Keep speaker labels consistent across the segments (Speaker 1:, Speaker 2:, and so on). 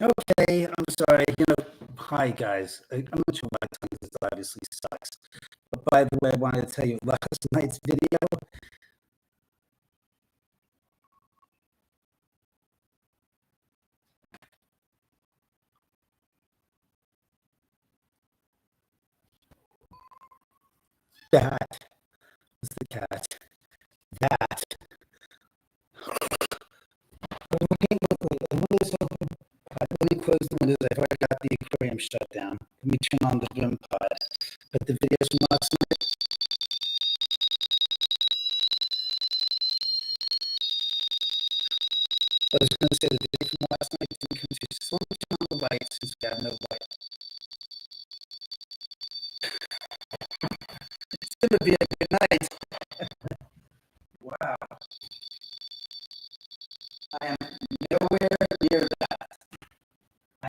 Speaker 1: Okay, I'm sorry. Hi guys. I'm not sure why this obviously sucks. But by the way, I wanted to tell you last night's video. That was the cat. That. Let me close the windows. I've already got the aquarium shut down. Let me turn on the room pod. But the videos from last night. I was going to say the video from last night didn't come through. So let me turn on the light since we have no light. It's going to be a good night. Wow. I am nowhere near that.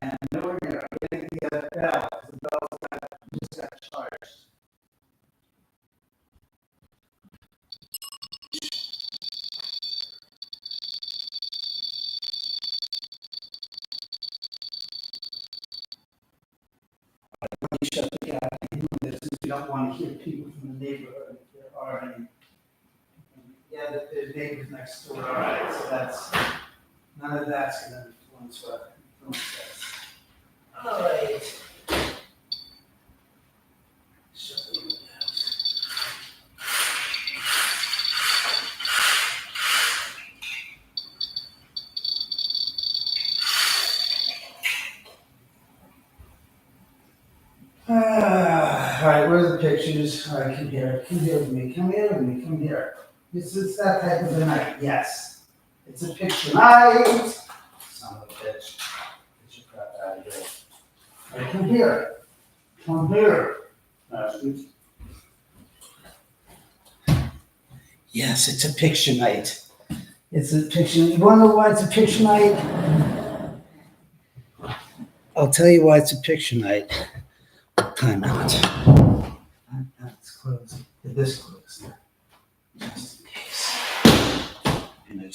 Speaker 1: I am nowhere near. I'm getting the bell. The bell's just got charged. Let me shut the gap since we don't want to hear people from the neighborhood if there are any. Yeah, there's neighbors next door. All right, so that's none of that's going to influence us. All right. Shut the windows. All right, where's the pictures? All right, come here. Come here with me. Come here with me. Come here. This is that type of a night. Yes. It's a picture night. Son of a bitch. Get your crap out of here. All right, come here. Come here. Yes, it's a picture night. It's a picture. You want to know why it's a picture night? I'll tell you why it's a picture night. Time out. That's closed. This closed. Just in case.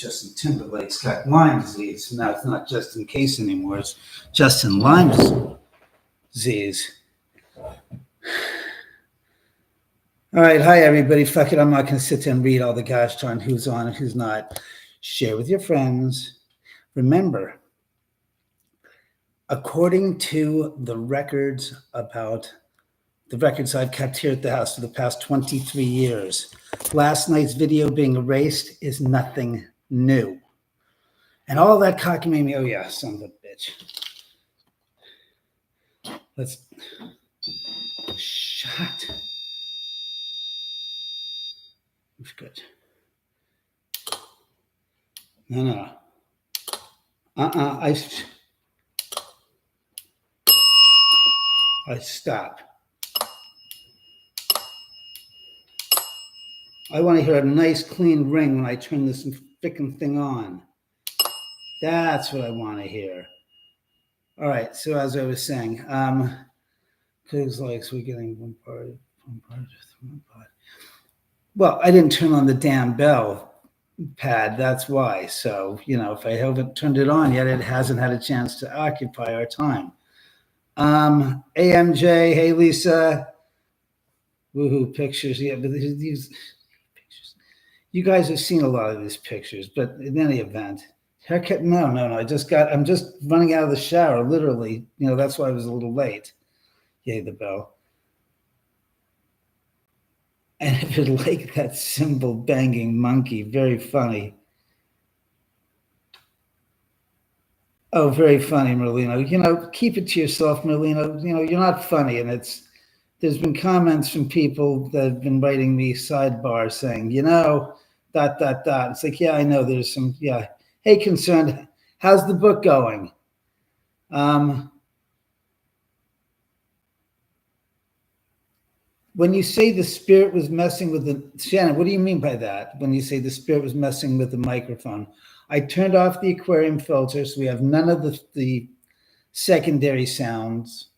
Speaker 1: Justin Timberlake's got Lyme disease. Now it's not just in case anymore. It's Justin Lyme disease. All right. Hi, everybody. Fuck it. I'm not going to sit there and read all the gosh darn who's on and who's not. Share with your friends. Remember, according to the records I've kept here at the house for the past 23 years, last night's video being erased is nothing new. And all that cockamamie, oh yeah, son of a bitch. Let's shut. It's good. No. I stop. I want to hear a nice clean ring when I turn this freaking thing on. That's what I want to hear. All right. So as I was saying, because like we're getting one part. Well, I didn't turn on the damn bell pad. That's why. So if I haven't turned it on yet, it hasn't had a chance to occupy our time. AMJ, hey Lisa. Woohoo, pictures. Yeah, but these pictures. You guys have seen a lot of these pictures, but in any event, haircut. No. I'm just running out of the shower, literally. That's why I was a little late. Yay, the bell. And if it like that cymbal banging monkey, very funny. Oh, very funny, Merlino. Keep it to yourself, Merlino. You're not funny, and there's been comments from people that have been writing me sidebar saying, dot. It's like, yeah, I know there's some, yeah. Hey, Concerned, how's the book going? When you say the spirit was messing with Shannon, what do you mean by that? When you say the spirit was messing with the microphone? I turned off the aquarium filter, so we have none of the secondary sounds.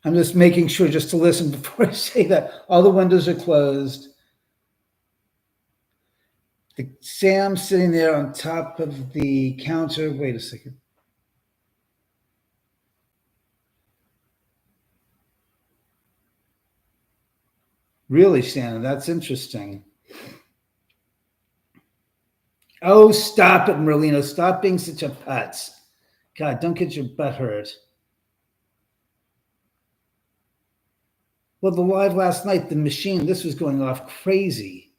Speaker 1: I'm just making sure just to listen before I say that. All the windows are closed. Sam sitting there on top of the counter. Wait a second. Really, Shannon, that's interesting. Oh, stop it, Merlino. Stop being such a putz. God, don't get your butt hurt. Well, the live last night, the machine, this was going off crazy.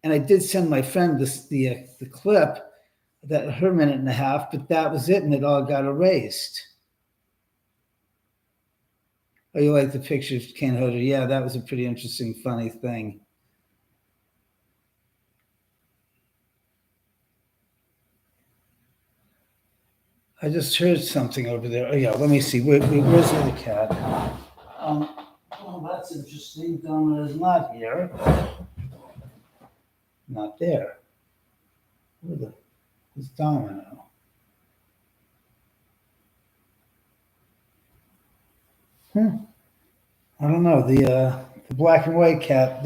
Speaker 1: And I did send my friend the clip, that her minute and a half, but that was it, and it all got erased. Oh, you like the picture of Ken Hodder? Yeah, that was a pretty interesting, funny thing. I just heard something over there. Oh, yeah, let me see. Where's the other cat? Oh, that's interesting. Domino's not here. Not there. Where's Domino? I don't know. The black and white cat,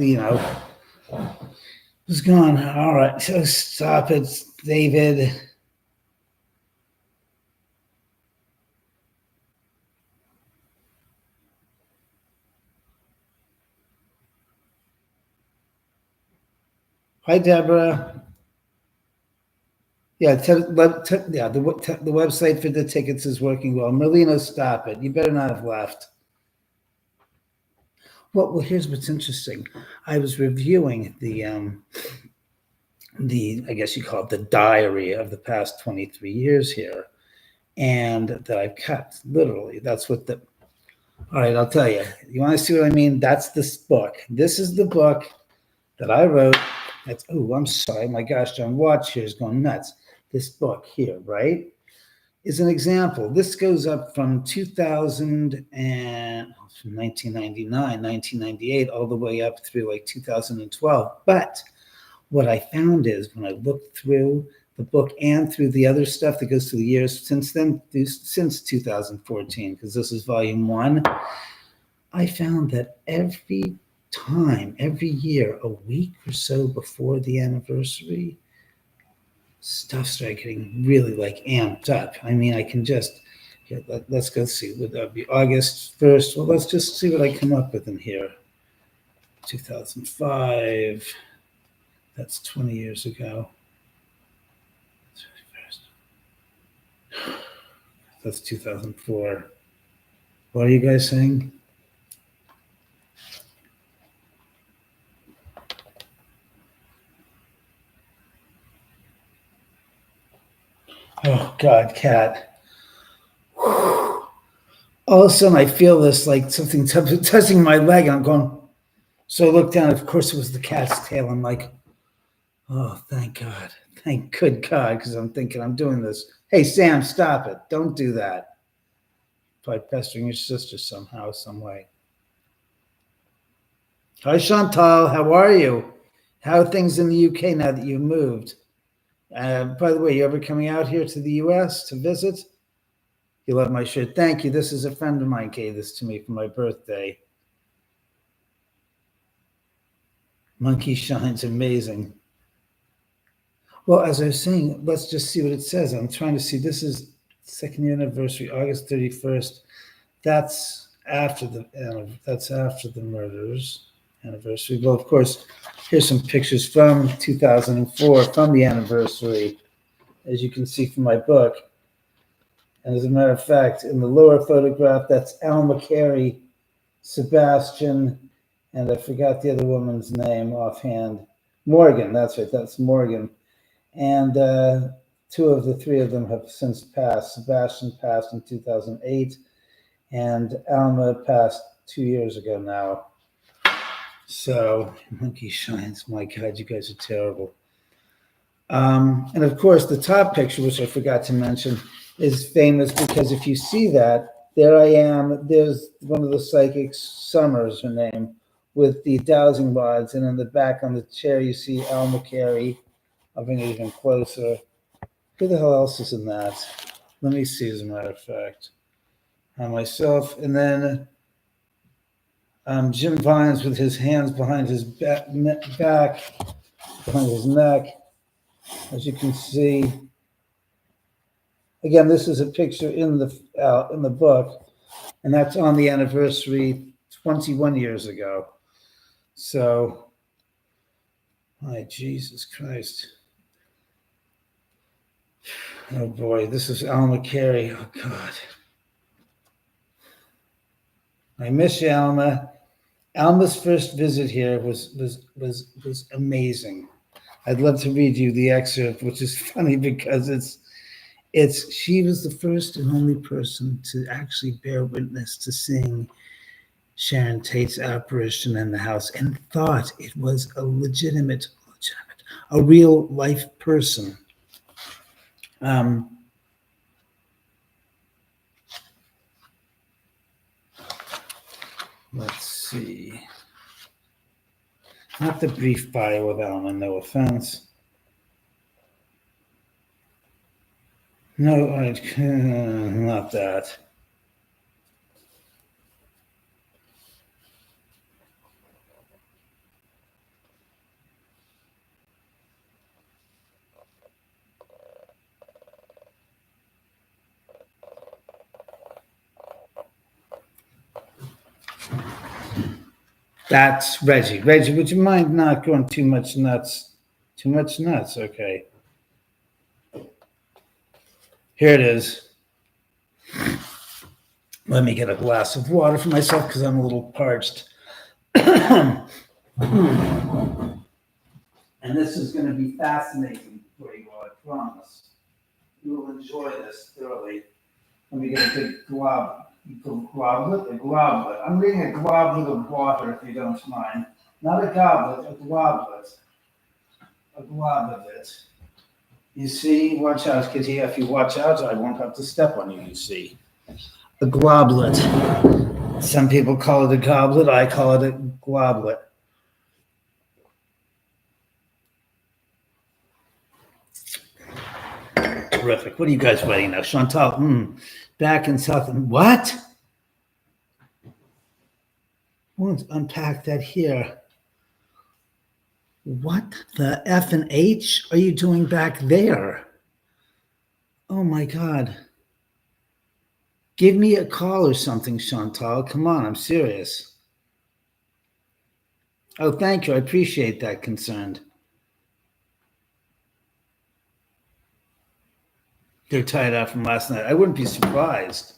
Speaker 1: was gone. All right, so stop it, David. Hi, Deborah. Yeah, the website for the tickets is working well. Merlino, stop it. You better not have left. Well, here's what's interesting. I was reviewing the I guess you call it the diary of the past 23 years here, and that I've kept literally. That's what the. All right, I'll tell you. You want to see what I mean? That's this book. This is the book that I wrote. That's, oh, I'm sorry. My gosh, John Watch here is going nuts. This book here, right, is an example. This goes up from 2000 and from 1999, 1998, all the way up through like 2012. But what I found is when I looked through the book and through the other stuff that goes through the years since then, since 2014, because this is volume 1, I found that every year, a week or so before the anniversary, stuff started getting really like amped up. I mean, I can just, let's go see. Would that be August 1st? Well, let's just see what I come up with in here. 2005. That's 20 years ago. That's 2004. What are you guys saying? Oh, God, cat. All of a sudden, I feel this like something touching my leg, and I'm going. So I look down. Of course, it was the cat's tail. I'm like, oh, thank God. Thank good God, because I'm thinking I'm doing this. Hey, Sam, stop it. Don't do that. Probably pestering your sister somehow, some way. Hi, Chantal. How are you? How are things in the UK now that you've moved? By the way, you ever coming out here to the US to visit? You love my shirt. Thank you. This is a friend of mine gave this to me for my birthday. Monkey Shine's amazing. Well, as I was saying, let's just see what it says. I'm trying to see. This is second year anniversary, August 31st. That's after the murders anniversary. Well, of course, here's some pictures from 2004 from the anniversary, as you can see from my book. And as a matter of fact, in the lower photograph, that's Elma, Carey, Sebastian, and I forgot the other woman's name offhand. Morgan, that's right, that's Morgan. And 2 of the 3 of them have since passed. Sebastian passed in 2008, and Alma passed 2 years ago now. So, Monkey Shines, my God, you guys are terrible. And of course, the top picture, which I forgot to mention, is famous because if you see that, there I am. There's one of the psychics, Summers, her name, with the dowsing rods, and in the back on the chair, you see Alma Carey. I'll bring it even closer. Who the hell else is in that? Let me see, as a matter of fact. Myself, and then Jim Vines with his hands behind his back. behind his neck. As you can see, again, this is a picture in the book, and that's on the anniversary 21 years ago. So, my Jesus Christ. Oh boy, this is Alma Carey. Oh God. I miss you, Alma. Alma's first visit here was amazing. I'd love to read you the excerpt, which is funny because she was the first and only person to actually bear witness to seeing Sharon Tate's apparition in the house and thought it was a legitimate, a real life person. Let's see. Not the brief bio of Elma, no offense. No, not that. That's Reggie. Reggie, would you mind not going too much nuts? Too much nuts, okay. Here it is. Let me get a glass of water for myself because I'm a little parched. And this is going to be fascinating for you all, I promise. You will enjoy this thoroughly. Let me get a big goblet. I'm reading a goblet of water, if you don't mind. Not a goblet, a goblet. A glob of it. You see, watch out, Kitty. If you watch out, I won't have to step on you, you see. A globlet. Some people call it a goblet. I call it a globlet. Terrific. What are you guys writing now? Chantal, back in South. What? Let's unpack that here. What the F and H are you doing back there? Oh my God. Give me a call or something, Chantal. Come on, I'm serious. Oh, thank you. I appreciate that concern. They're tired out from last night. I wouldn't be surprised.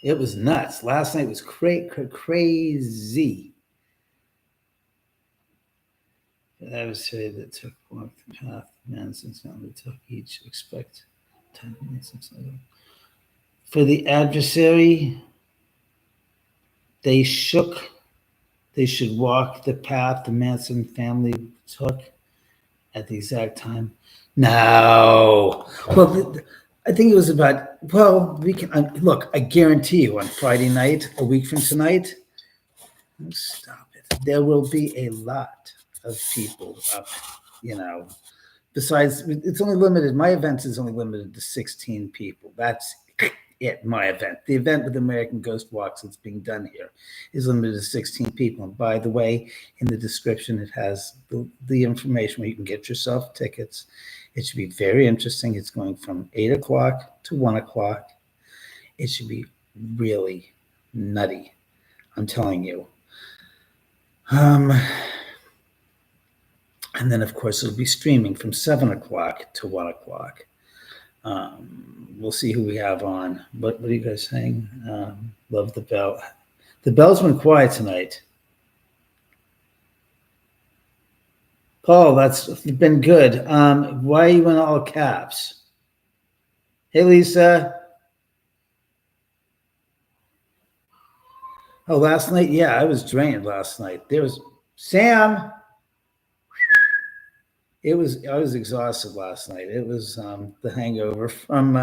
Speaker 1: It was nuts. Last night was crazy. I would say that took walk the path. Manson's family took each expect 10 minutes. For the adversary, they should walk the path the Manson family took at the exact time. No. Well, I think it was about, we can, look, I guarantee you on Friday night, a week from tonight, stop it. There will be a lot of people up, besides, it's only limited, my event is only limited to 16 people. That's it, my event. The event with American Ghost Walks that's being done here is limited to 16 people. And by the way, in the description, it has the information where you can get yourself tickets. It should be very interesting. It's going from 8 o'clock to 1 o'clock. It should be really nutty. I'm telling you. And then, of course, it'll be streaming from 7 o'clock to 1 o'clock. We'll see who we have on. What are you guys saying? Love the bell. The bell's been quiet tonight. Paul, that's been good. Why are you in all caps? Hey, Lisa. Oh, last night? Yeah, I was drained last night. There was Sam. I was exhausted last night. It was the hangover from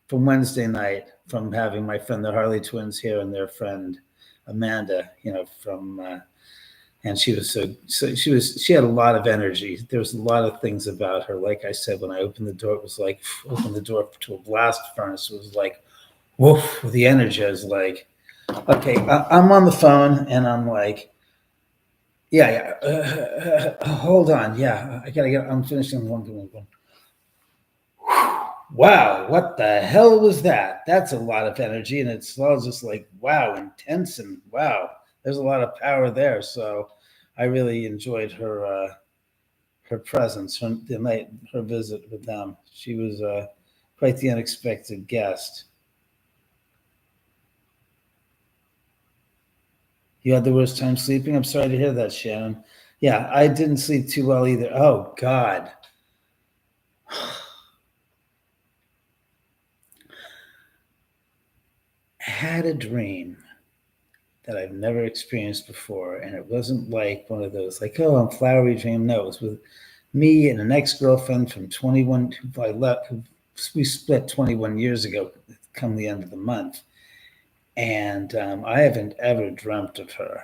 Speaker 1: Wednesday night, from having my friend, the Harley twins here, and their friend Amanda, and she was she had a lot of energy. There was a lot of things about her. Like I said, when I opened the door, it was like open the door to a blast furnace. It was like, woof, with the energy. I was like, okay, I'm on the phone, and I'm like, Yeah, yeah. Hold on. Yeah, I gotta get. I'm finishing one. Wow, what the hell was that? That's a lot of energy, and it's all just like wow, intense, and wow, there's a lot of power there. So, I really enjoyed her presence, the night, her visit with them. She was quite the unexpected guest. You had the worst time sleeping. I'm sorry to hear that, Shannon. Yeah, I didn't sleep too well either. Oh God. Had a dream that I've never experienced before, and it wasn't like one of those like, oh, I'm flowery dream. No, it was with me and an ex-girlfriend from 21 who I left. Who we split 21 years ago. Come the end of the month, and I haven't ever dreamt of her,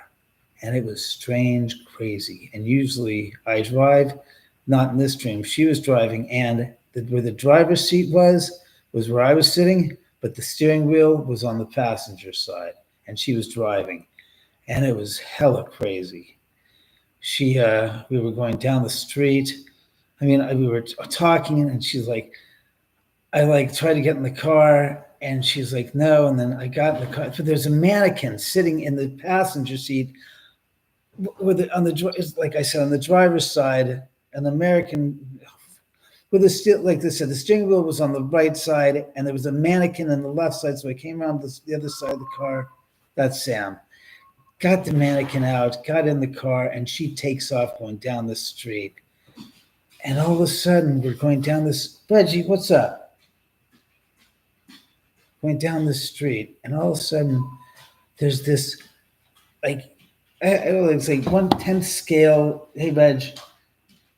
Speaker 1: and it was strange, crazy. And usually I drive, not in this dream. She was driving, and where the driver's seat was where I was sitting, but the steering wheel was on the passenger side, and she was driving, and it was hella crazy. We were going down the street. I mean, we were talking, and she's like, I like tried to get in the car, and she's like, no. And then I got in the car. But there's a mannequin sitting in the passenger seat with it on like I said, on the driver's side, an American with a still, like I said, the steering wheel was on the right side, and there was a mannequin on the left side. So I came around the other side of the car. That's Sam. Got the mannequin out, got in the car, and she takes off going down the street. And all of a sudden, we're going down this. Reggie, what's up? Going down the street, and all of a sudden, there's this like, it's like 1/10 scale. Hey, Reg,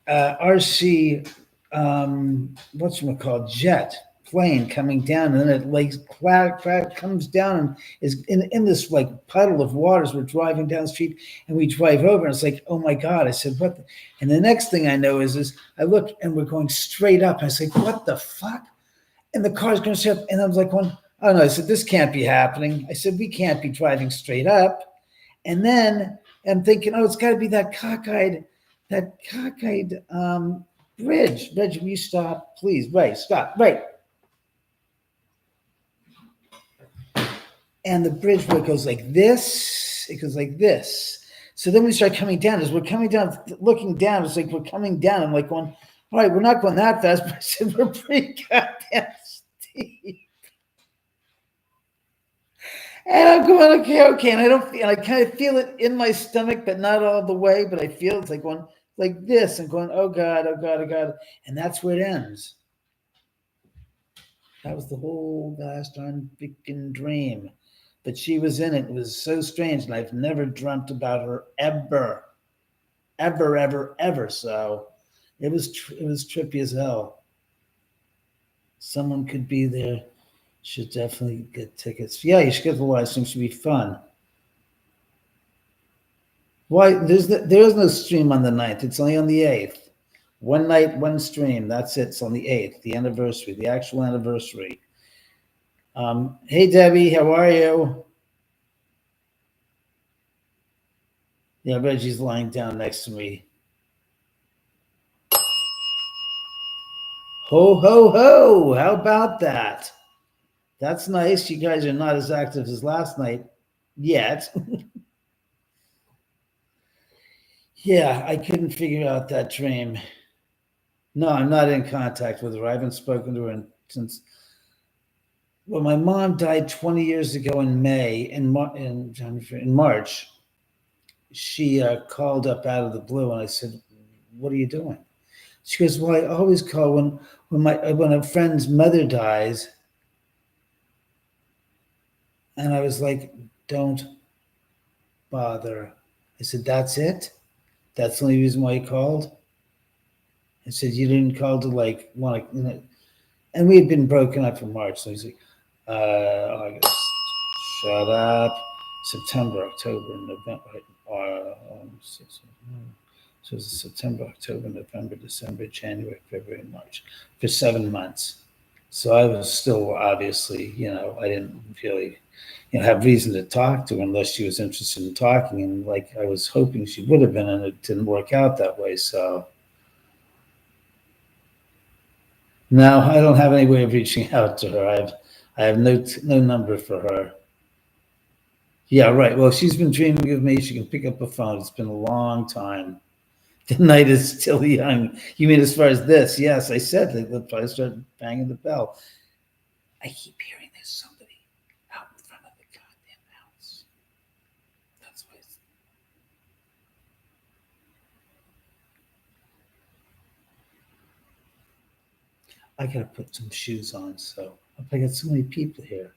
Speaker 1: RC, whatchamacallit, jet plane coming down, and then it like comes down and is in this like puddle of waters. We're driving down the street, and we drive over, and it's like, oh my God. I said, what? And the next thing I know is I look, and we're going straight up. And I said, what the fuck? And the car's going straight up, and I was like, oh no. I said, this can't be happening. I said, we can't be driving straight up. And then I'm thinking, oh, it's got to be that cockeyed bridge. Reg, will you stop, please? Right, stop. Right. And the bridge where it goes like this, it goes like this. So then we start coming down. As we're coming down, looking down, it's like we're coming down. I'm like going, all right, we're not going that fast, but I said we're pretty goddamn steep. And I'm going, okay. And I don't feel, and I kind of feel it in my stomach, but not all the way, but I feel it's like going like this and going, oh God. And that's where it ends. That was the whole gosh darn freaking dream. But she was in it. It was so strange. And I've never dreamt about her ever. So it was trippy as hell. Someone could be there. Should definitely get tickets. Yeah, you should get the live stream. Should be fun. Why? There is no stream on the 9th. It's only on the 8th. One night, one stream. That's it. It's on the 8th, the anniversary, the actual anniversary. Hey, Debbie, how are you? Yeah, Reggie's lying down next to me. Ho, ho, ho. How about that? That's nice. You guys are not as active as last night yet. Yeah, I couldn't figure out that dream. No, I'm not in contact with her. I haven't spoken to her since. Well, my mom died 20 years ago in May. In March, she called up out of the blue, and I said, "What are you doing?" She goes, "Well, I always call when a friend's mother dies." And I was like, "Don't bother." I said, "That's it? That's the only reason why you called?" I said, "You didn't call to like want to," and we had been broken up in March. So he's like, August, shut up. September, October, November. So it's September, October, November, December, January, February, March, for 7 months. So I was still obviously, I didn't really. have reason to talk to her unless she was interested in talking. And like I was hoping she would have been, and it didn't work out that way. So now I don't have any way of reaching out to her. I have no number for her. Yeah, right. Well, she's been dreaming of me. She can pick up a phone. It's been a long time. The night is still young. You mean as far as this? Yes, I said they'll probably start banging the bell. I keep hearing there's somebody out in front of the goddamn house. That's why I gotta put some shoes on. So I got so many people here.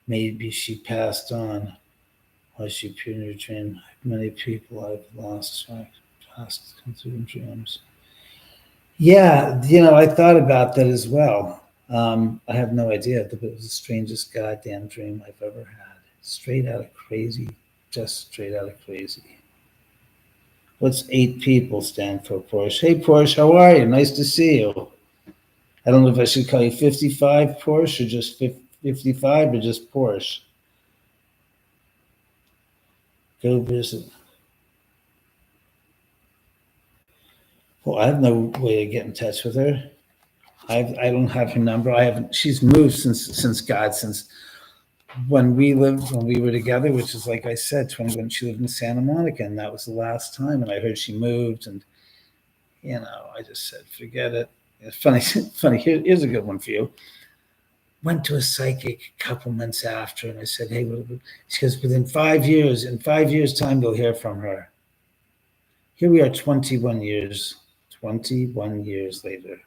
Speaker 1: Maybe she passed on. Why she appeared in your dream? Many people I've lost track, passed through dreams. Yeah, I thought about that as well. I have no idea. It was the strangest goddamn dream I've ever had. Straight out of crazy, just straight out of crazy. What's 8 people stand for, Porsche? Hey, Porsche, how are you? Nice to see you. I don't know if I should call you 55 Porsche or just 55 or just Porsche. Go visit. Well, I have no way to get in touch with her. I don't have her number. I haven't. She's moved since when we were together, which is like I said, when she lived in Santa Monica, and that was the last time. And I heard she moved, and I just said, forget it. It's funny. Here's a good one for you. Went to a psychic a couple months after, and I said, hey, she goes, within 5 years, in 5 years' time, you'll hear from her. Here we are, 21 years later.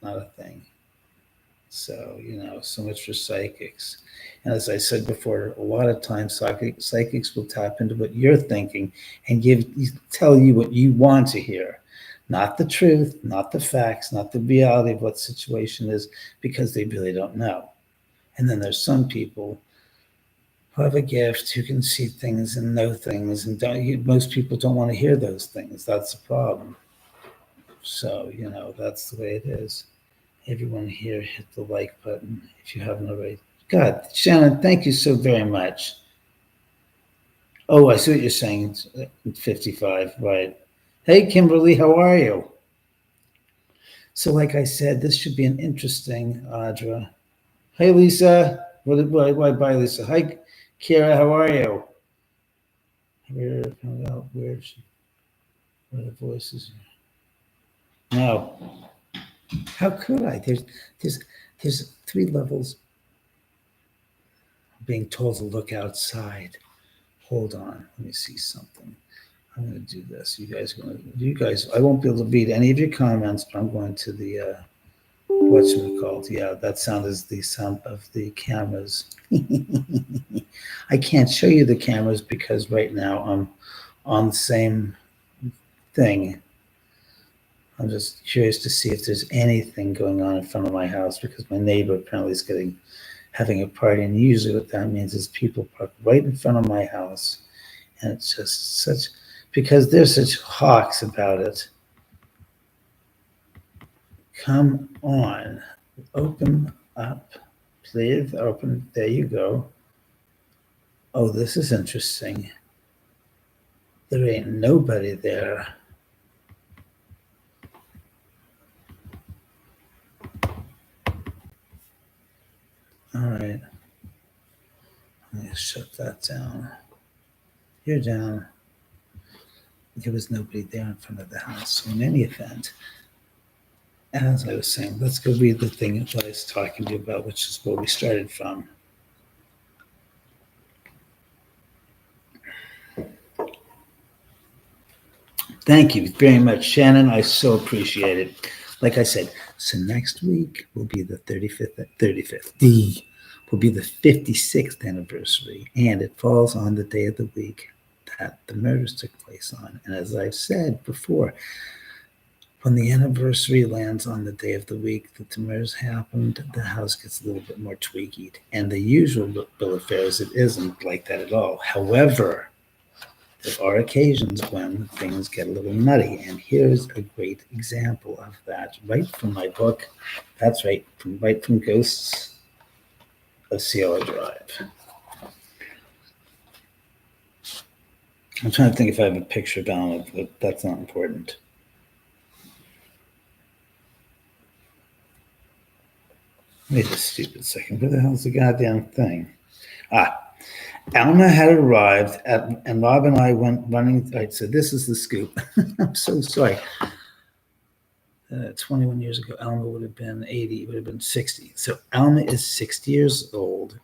Speaker 1: Not a thing. So, so much for psychics. And as I said before, a lot of times psychics will tap into what you're thinking and tell you what you want to hear. Not the truth, not the facts, not the reality of what the situation is, because they really don't know. And then there's some people who have a gift, who can see things and know things, and most people don't want to hear those things. That's the problem. So, that's the way it is. Everyone here, hit the like button if you haven't already. God, Shannon, thank you so very much. Oh, I see what you're saying. 55, right. Hey, Kimberly, how are you? So, like I said, this should be an interesting, Audra. Hey, Lisa. Why, bye, Lisa. Hi, Kira, how are you? Where is she? Where the voices? No. How could I? There's 3 levels. I'm being told to look outside. Hold on. Let me see something. I'm going to do this. You guys, I won't be able to read any of your comments, but I'm going to the, what's it called? Yeah, that sound is the sound of the cameras. I can't show you the cameras because right now I'm on the same thing. I'm just curious to see if there's anything going on in front of my house, because my neighbor apparently is having a party, and usually what that means is people park right in front of my house, and it's just because they're such hawks about it. Come on, open up, please. Open. There you go. Oh, this is interesting. There ain't nobody there. All right. I'm going to shut that down. You're down. There was nobody there in front of the house. So in any event, as I was saying, let's go read the thing that I was talking to you about, which is where we started from. Thank you very much, Shannon. I so appreciate it. Like I said, so next week will be the 35th. Will be the 56th anniversary, and it falls on the day of the week that the murders took place on. And as I've said before, when the anniversary lands on the day of the week that the murders happened, the house gets a little bit more tweaky. And the usual bill of fares, it isn't like that at all. However, there are occasions when things get a little nutty, and here's a great example of that, right from my book. That's right from Ghosts of Cielo Drive. I'm trying to think if I have a picture of Alma, but that's not important. Wait a stupid second. Where the hell's the goddamn thing? Elma had arrived and Rob and I went running. All right, so this is the scoop. I'm so sorry. 21 years ago, Elma would have been 80, would have been 60. So Elma is 60 years old.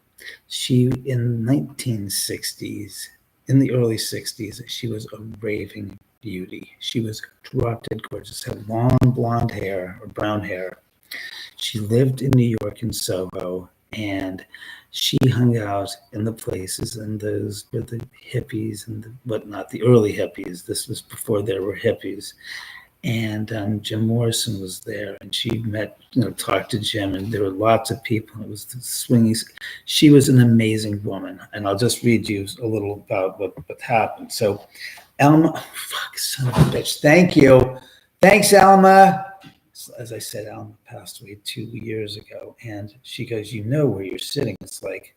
Speaker 1: She, in 1960s, in the early 60s, she was a raving beauty. She was drop dead gorgeous, had long blonde hair or brown hair. She lived in New York in Soho, and she hung out in the places, and those were the hippies and the whatnot, the early hippies. This was before there were hippies. And Jim Morrison was there, and she met, talked to Jim, and there were lots of people. And it was the swinging. She was an amazing woman, and I'll just read you a little about what happened. So, Elma, fuck, son of a bitch. Thank you. Thanks, Elma. As I said, Elma passed away 2 years ago, and she goes, "You know where you're sitting." It's like,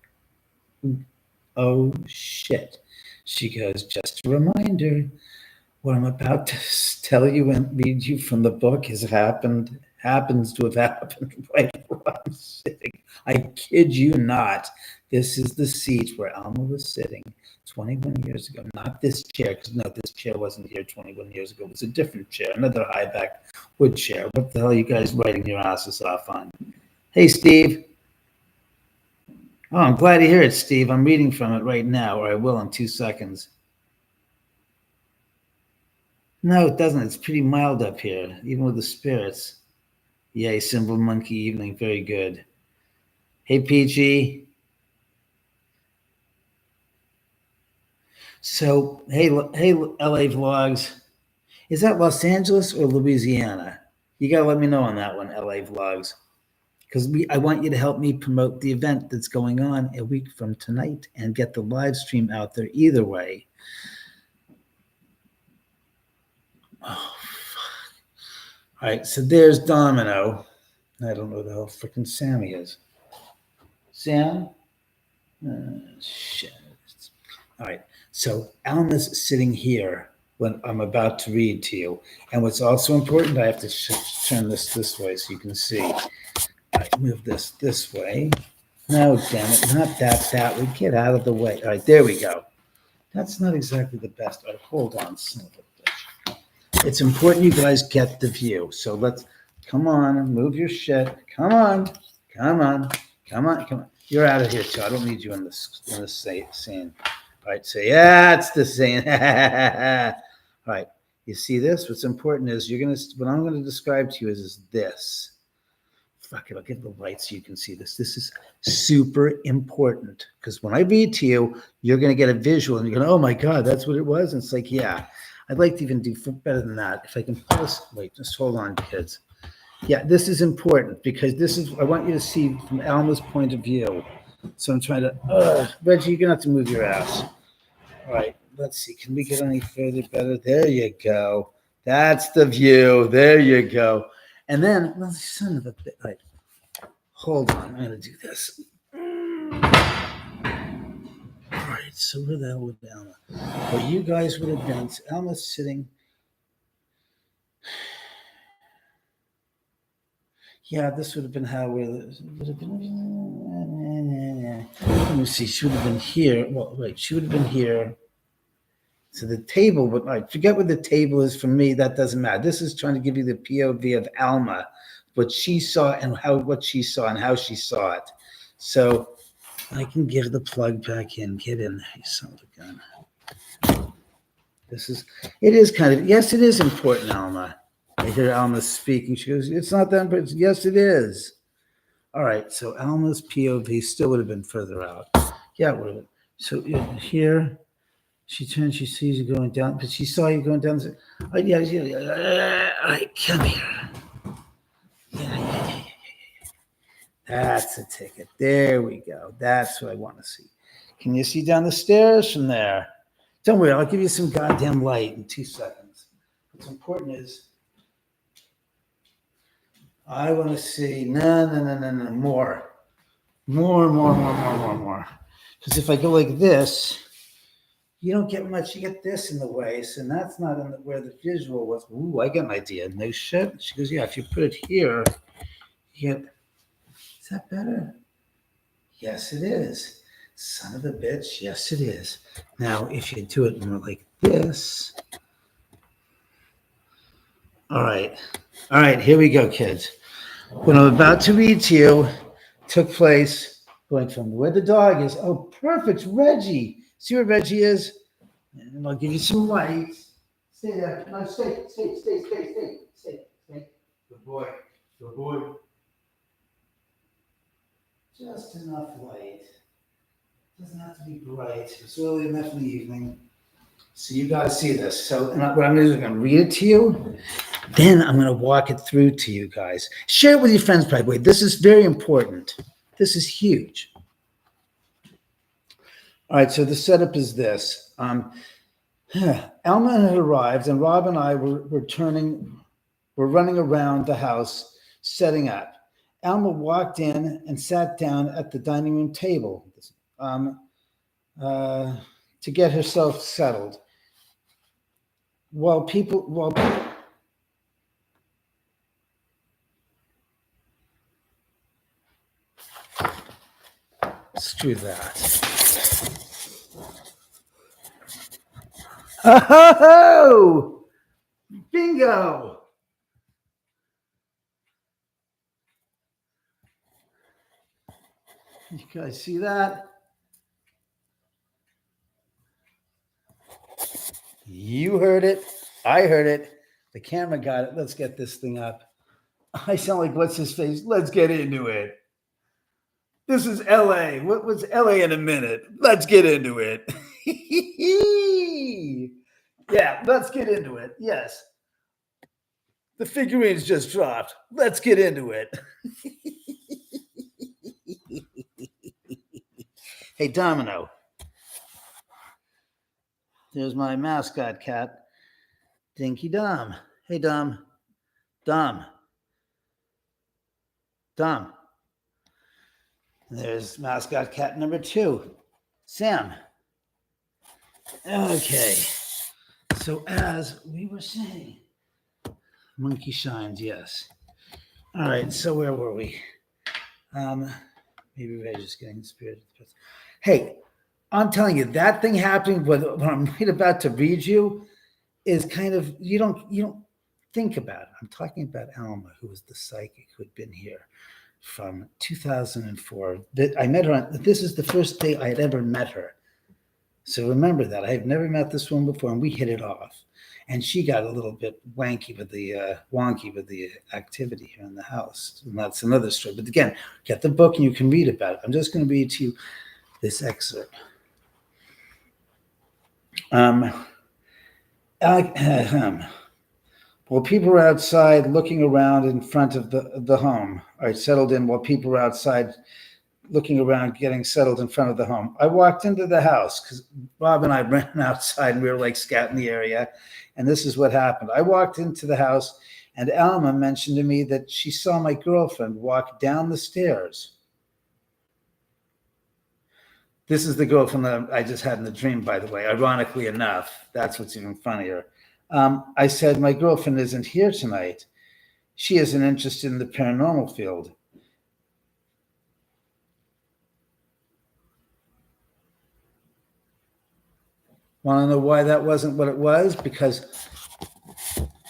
Speaker 1: oh shit. She goes, "Just a reminder. What I'm about to tell you and read you from the book happens to have happened right where I'm sitting. I kid you not. This is the seat where Alma was sitting 21 years ago. Not this chair, because no, this chair wasn't here 21 years ago. It was a different chair, another high back wood chair. What the hell are you guys writing your asses off on? Hey, Steve. Oh, I'm glad to hear it, Steve. I'm reading from it right now, or I will in 2 seconds. No, it doesn't. It's pretty mild up here, even with the spirits. Yay, Symbol Monkey Evening. Very good. Hey, Peachy. So, hey, LA Vlogs. Is that Los Angeles or Louisiana? You got to let me know on that one, LA Vlogs. Because I want you to help me promote the event that's going on a week from tonight and get the live stream out there either way. Oh, fuck. All right, so there's Domino. I don't know who the hell freaking Sammy is. Sam? Shit. All right, so Alma's sitting here when I'm about to read to you. And what's also important, I have to turn this way so you can see. All right, move this way. No, damn it, not that way. Get out of the way. All right, there we go. That's not exactly the best. All right, hold on, son of a bitch. It's important you guys get the view. So let's, come on, move your shit. Come on. You're out of here, too. I don't need you in this scene. All right, so yeah, it's the scene. All right, you see this? What's important is what I'm going to describe to you is this. Fuck it, I'll get the light so you can see this. This is super important because when I read to you, you're going to get a visual and you're going, oh my God, that's what it was. And it's like, yeah, I'd like to even do better than that. If I can pull this, wait, just hold on, kids. Yeah, this is important because I want you to see from Alma's point of view. So I'm trying to, Reggie, you're going to have to move your ass. All right, let's see. Can we get any further better? There you go. That's the view. There you go. And then, well, son of a bit. Right. Hold on. I'm going to do this. All right. So where the hell would Alma? Well, you guys would have been. Alma's sitting. Yeah, this would have been how we would have been. Let me see. She would have been here. Well, wait. She would have been here. So the table, but I forget what the table is for me. That doesn't matter. This is trying to give you the POV of Alma, what she saw and what she saw and how she saw it. So I can give the plug back in. Get in there, you son of a gun. It is important, Alma. I hear Alma speaking. She goes, it's not that, but yes, it is. All right. So Alma's POV still would have been further out. Yeah, it would have been. So here. She turns, she sees you going down, but she saw you going down. Oh, yeah. All right, come here. Yeah. That's a ticket. There we go. That's what I want to see. Can you see down the stairs from there? Don't worry, I'll give you some goddamn light in 2 seconds. What's important is I want to see, no, more. More. Because if I go like this, you don't get much. You get this in the way, so that's not in where the visual was. Ooh, I get an idea. No shit. She goes, yeah, if you put it here, you get. Is that better? Yes, it is. Son of a bitch. Yes, it is. Now, if you do it more like this. All right. Here we go, kids. What I'm about to read to you took place going from where the dog is. Oh, perfect. Reggie. See where Reggie is? And I'll give you some light. Stay there. No, stay. Good boy. Just enough light. Doesn't have to be bright. It's early enough in the evening. So you got to see this. So what I'm going to do is I'm going to read it to you. Then I'm going to walk it through to you guys. Share it with your friends, by the way. This is very important. This is huge. All right, so the setup is this. Elma had arrived, and Rob and I were running around the house, setting up. Elma walked in and sat down at the dining room table to get herself settled. Screw that. Oh, bingo. You guys see that? You heard it. I heard it. The camera got it. Let's get this thing up. I sound like what's his face? Let's get into it. This is LA. What was LA in a minute? Let's get into it. Yeah, let's get into it. Yes. The figurines just dropped. Let's get into it. Hey, Domino. There's my mascot cat, Dinky Dom. Hey, Dom. There's mascot cat number 2, Sam. Okay. So as we were saying, monkey shines, yes. All right, so where were we? Maybe we're just getting the spirit. Hey, I'm telling you, that thing happening, what I'm right about to read you, is kind of, you don't think about it. I'm talking about Elma, who was the psychic who had been here from 2004. I met her this is the first day I had ever met her. So remember that. I have never met this woman before, and we hit it off. And she got a little bit wonky with the activity here in the house. And that's another story. But again, get the book and you can read about it. I'm just going to read to you this excerpt. While people were outside looking around in front of the home, I settled in while people were outside looking around, getting settled in front of the home. I walked into the house because Bob and I ran outside and we were like scouting the area. And this is what happened. I walked into the house and Elma mentioned to me that she saw my girlfriend walk down the stairs. This is the girlfriend that I just had in the dream, by the way. Ironically enough, that's what's even funnier. I said, my girlfriend isn't here tonight. She isn't interested in the paranormal field. Want to know why that wasn't what it was? Because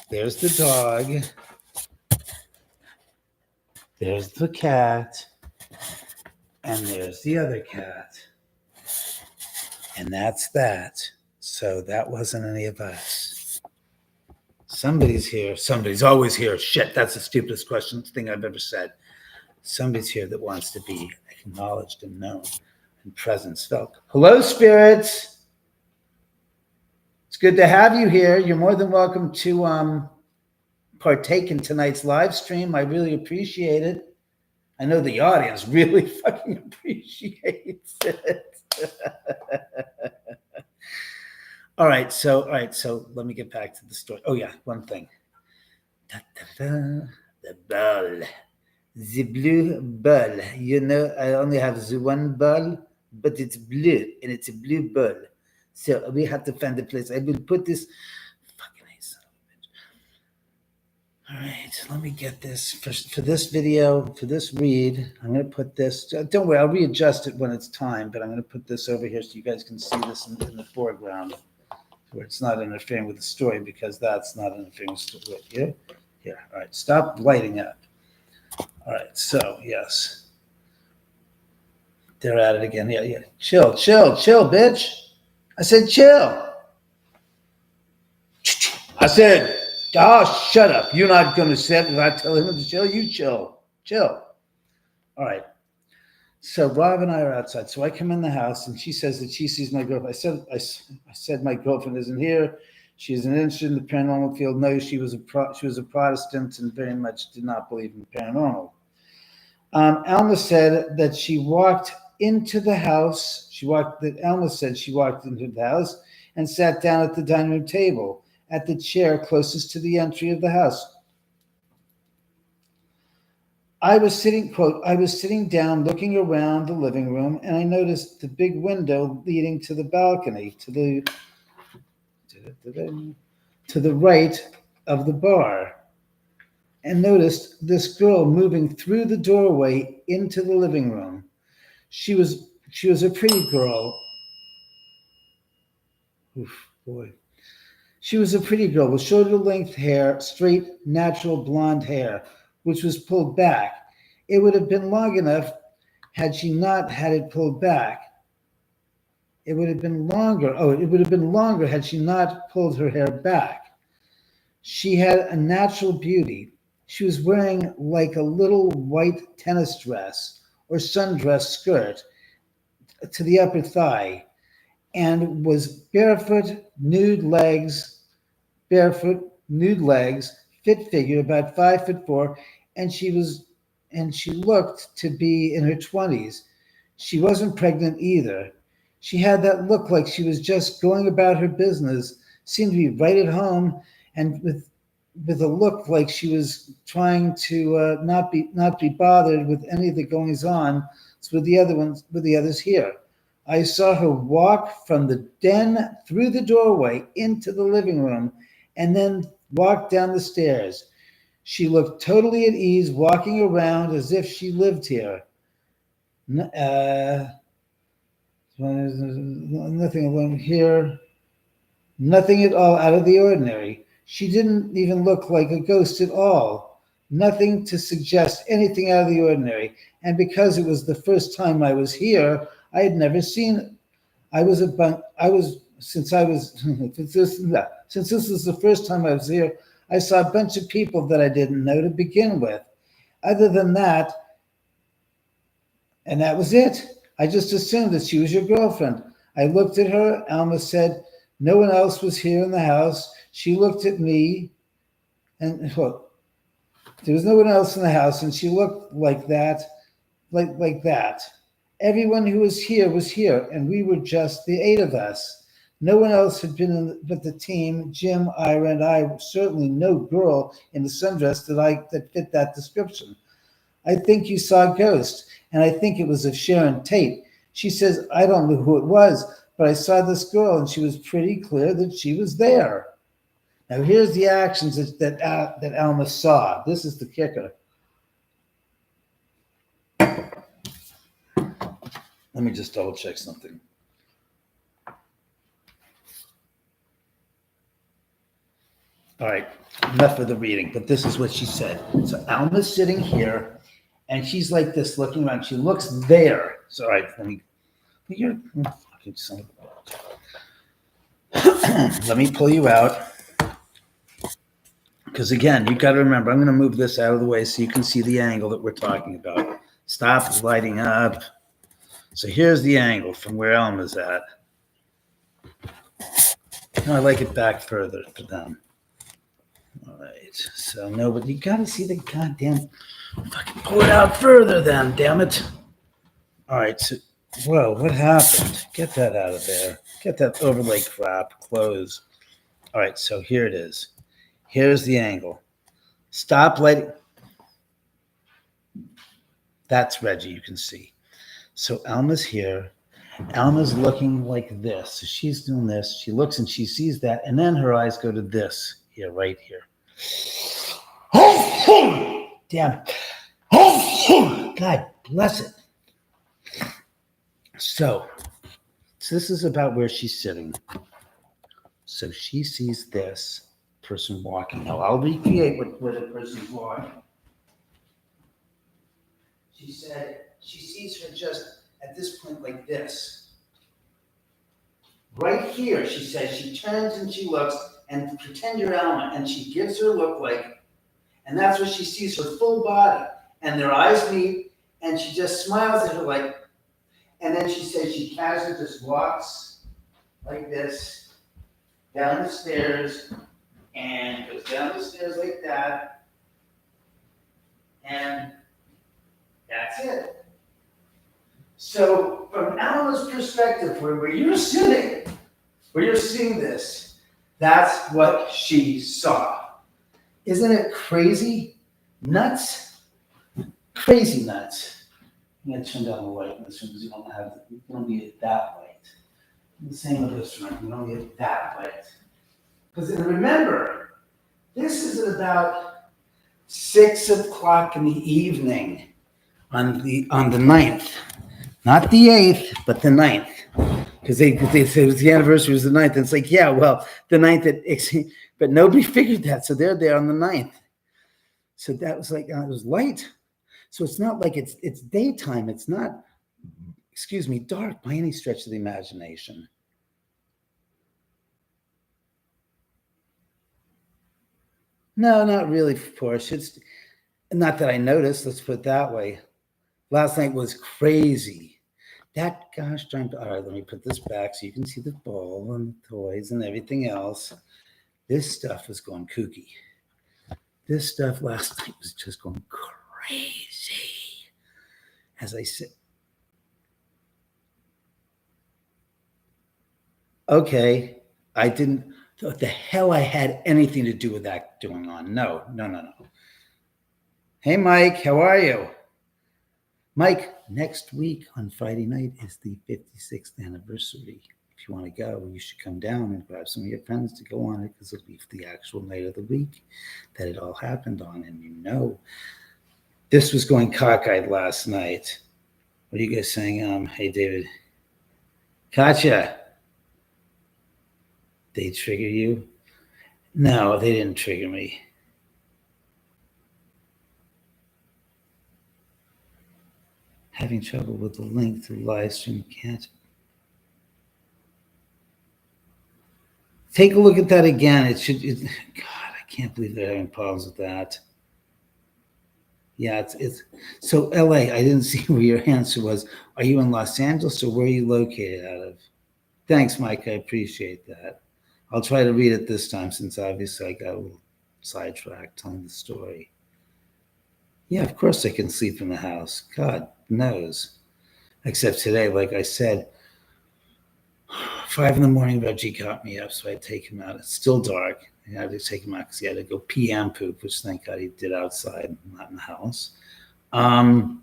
Speaker 1: there's the dog. There's the cat. And there's the other cat. And that's that. So that wasn't any of us. Somebody's here. Somebody's always here. Shit, that's the stupidest thing I've ever said. Somebody's here that wants to be acknowledged and known and presence felt. Hello, spirits. It's good to have you here. You're more than welcome to partake in tonight's live stream. I really appreciate it. I know the audience really fucking appreciates it. All right, so let me get back to the story. Oh yeah, one thing. The bell. The blue ball. You know, I only have the one ball, but it's blue, and it's a blue ball. So we have to find the place. I will put this. Fucking hate son of a bitch. All right, let me get this for this video, for this read. I'm going to put this. Don't worry, I'll readjust it when it's time, but I'm going to put this over here so you guys can see this in the foreground, where it's not interfering with the story, because that's not interfering with the story. Here. All right, stop lighting up. All right, so yes, they're at it again. Yeah. Chill, bitch. I said chill. I said, oh, shut up. You're not going to sit if I tell him to chill. You chill. All right. So Rob and I are outside. So I come in the house, and she says that she sees my girlfriend. I said my girlfriend isn't here. She isn't interested in the paranormal field. No, she was a Protestant and very much did not believe in the paranormal. Elma said that she walked into the house. Elma said she walked into the house and sat down at the dining room table at the chair closest to the entry of the house. I was sitting down looking around the living room, and I noticed the big window leading to the balcony to the right of the bar, and noticed this girl moving through the doorway into the living room. She was a pretty girl. Oof, boy. She was a pretty girl with shoulder-length hair, straight, natural blonde hair, which was pulled back. It would have been long enough had she not had it pulled back. It would have been longer. It would have been longer had she not pulled her hair back. She had a natural beauty. She was wearing like a little white tennis dress or sundress skirt to the upper thigh, and was barefoot, nude legs, fit figure, about 5'4", and she looked to be in her 20s. She wasn't pregnant either. She had that look like she was just going about her business, seemed to be right at home, and with a look like she was trying to not be bothered with any of the goings on with the others here. I saw her walk from the den through the doorway into the living room, and then walk down the stairs. She looked totally at ease, walking around as if she lived here. Nothing alone here. Nothing at all out of the ordinary. She didn't even look like a ghost at all. Nothing to suggest anything out of the ordinary. And because it was the first time I was here, I had never seen it. Since this was the first time I was here, I saw a bunch of people that I didn't know to begin with. Other than that, and that was it. I just assumed that she was your girlfriend. I looked at her. Elma said no one else was here in the house. She looked at me, and well, there was no one else in the house, and she looked like that, like that. Everyone who was here, and we were just the 8 of us. No one else had been in but the team, Jim, Ira, and I. Certainly no girl in the sundress that fit that description. I think you saw a ghost, and I think it was of Sharon Tate. She says, I don't know who it was, but I saw this girl, and she was pretty clear that she was there. Now here's the actions that Elma saw. This is the kicker. Let me just double check something. All right, enough of the reading, but this is what she said. So Alma's sitting here, and she's like this, looking around. She looks there. So, all right, let me pull you out. Because again, you got to remember, I'm going to move this out of the way so you can see the angle that we're talking about. Stop lighting up. So here's the angle from where Elma's at. I like it back further for them. All right. So no, but you got to see the goddamn. Fucking pull it out further, then. Damn it. All right. So, whoa, what happened? Get that out of there. Get that overlay crap. Close. All right. So here it is. Here's the angle. Stop lighting. That's Reggie, you can see. So Elma's here. Elma's looking like this. So she's doing this. She looks and she sees that. And then her eyes go to this here, right here. Damn. God bless it. So this is about where she's sitting. So she sees this person walking. Now I'll recreate what a person's walking. She said she sees her just at this point like this. Right here, she says, she turns and she looks and pretend you're Elma, and she gives her a look like, and that's what she sees, her full body. And their eyes meet, and she just smiles at her like, and then she says she casually just walks like this, down the stairs, and goes down the stairs like that, and that's it. So from Alma's perspective, where you're sitting, where you're seeing this, that's what she saw. Isn't it crazy? Nuts? Crazy nuts. I'm going to turn down the light in this room because you don't need it that light. The same with this room, you don't need it that light. Because remember, this is at about 6 o'clock in the evening on the 9th. Not the 8th, but the 9th. Because they said it was the anniversary was the 9th. And it's like, yeah, well, the 9th, but nobody figured that. So they're there on the 9th. So that was like, it was light. So it's not like it's daytime. It's not, dark by any stretch of the imagination. No, not really, Porsche. It's not that I noticed. Let's put it that way. Last night was crazy. That gosh darn. All right, let me put this back so you can see the ball and the toys and everything else. This stuff was going kooky. This stuff last night was just going crazy. As I said, okay, I didn't. What the hell I had anything to do with that going on? No. Hey, Mike, how are you? Mike, next week on Friday night is the 56th anniversary. If you want to go, you should come down and grab some of your friends to go on it because it'll be the actual night of the week that it all happened on. And this was going cockeyed last night. What are you guys saying? Hey, David. Katya. They trigger you? No, they didn't trigger me. Having trouble with the link to the live stream. Can't. Take a look at that again. God, I can't believe they're having problems with that. Yeah, it's so LA. I didn't see where your answer was. Are you in Los Angeles or where are you located out of? Thanks, Mike. I appreciate that. I'll try to read it this time since obviously I got a little sidetracked telling the story. Yeah, of course I can sleep in the house. God knows. Except today, like I said, 5 a.m, Reggie got me up, so I take him out. It's still dark. I had to take him out because he had to go pee and poop, which thank God he did outside, not in the house. And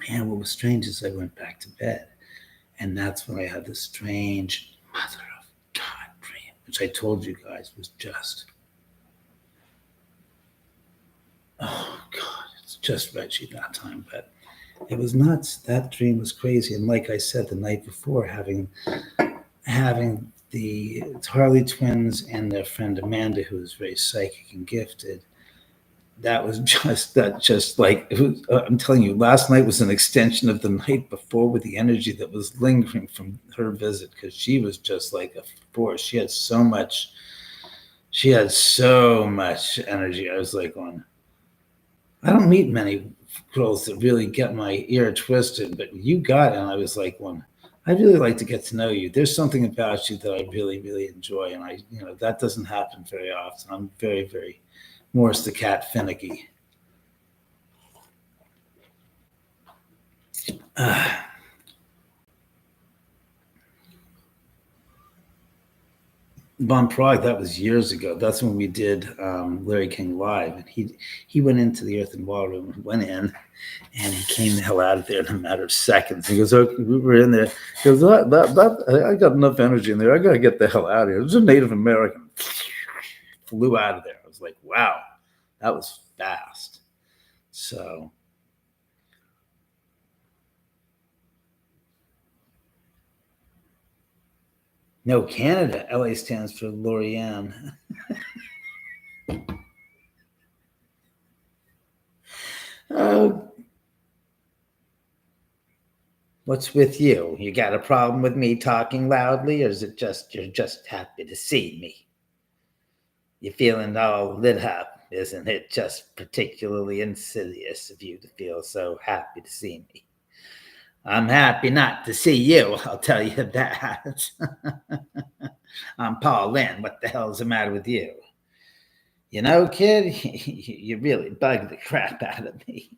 Speaker 1: what was strange is I went back to bed. And that's when I had this strange mother of God dream, which I told you guys was just, oh God, it's just Reggie that time. But it was nuts. That dream was crazy. And like I said, the night before, having the Harley twins and their friend Amanda, who is very psychic and gifted, that was just like it was, I'm telling you, last night was an extension of the night before with the energy that was lingering from her visit, because she was just like a force. She had so much energy. I was like, I don't meet many girls that really get my ear twisted, but you got it. And I was like, I'd really like to get to know you. There's something about you that I really, really enjoy. And that doesn't happen very often. I'm very, very Morris the cat finicky. Bon Prague, that was years ago. That's when we did Larry King Live. And he went into the Earthen Ballroom, went in, and he came the hell out of there in a matter of seconds. He goes, "Okay, we were in there." He goes, I got enough energy in there. I got to get the hell out of here. It was a Native American. Flew out of there. I was like, wow, that was fast. So. No, Canada. LA stands for Lorianne. What's with you? You got a problem with me talking loudly, or is it just you're just happy to see me? You're feeling all lit up, isn't it? Just particularly insidious of you to feel so happy to see me. I'm happy not to see you, I'll tell you that. I'm Paul Lynn. What the hell's the matter with you? You know, kid, you really bug the crap out of me.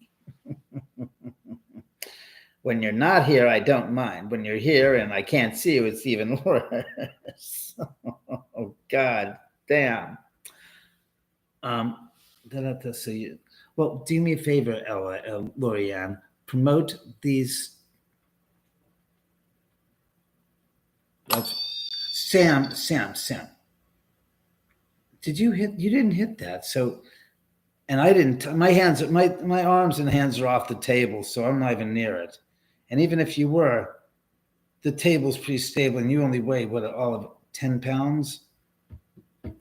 Speaker 1: When you're not here, I don't mind. When you're here and I can't see you, it's even worse. Oh, God damn. So you, well, do me a favor, Lorianne. Promote these. Sam. Did you hit? You didn't hit that. So, and I didn't. My hands, my arms and hands are off the table, so I'm not even near it. And even if you were, the table's pretty stable, and you only weigh what, all of 10 pounds. And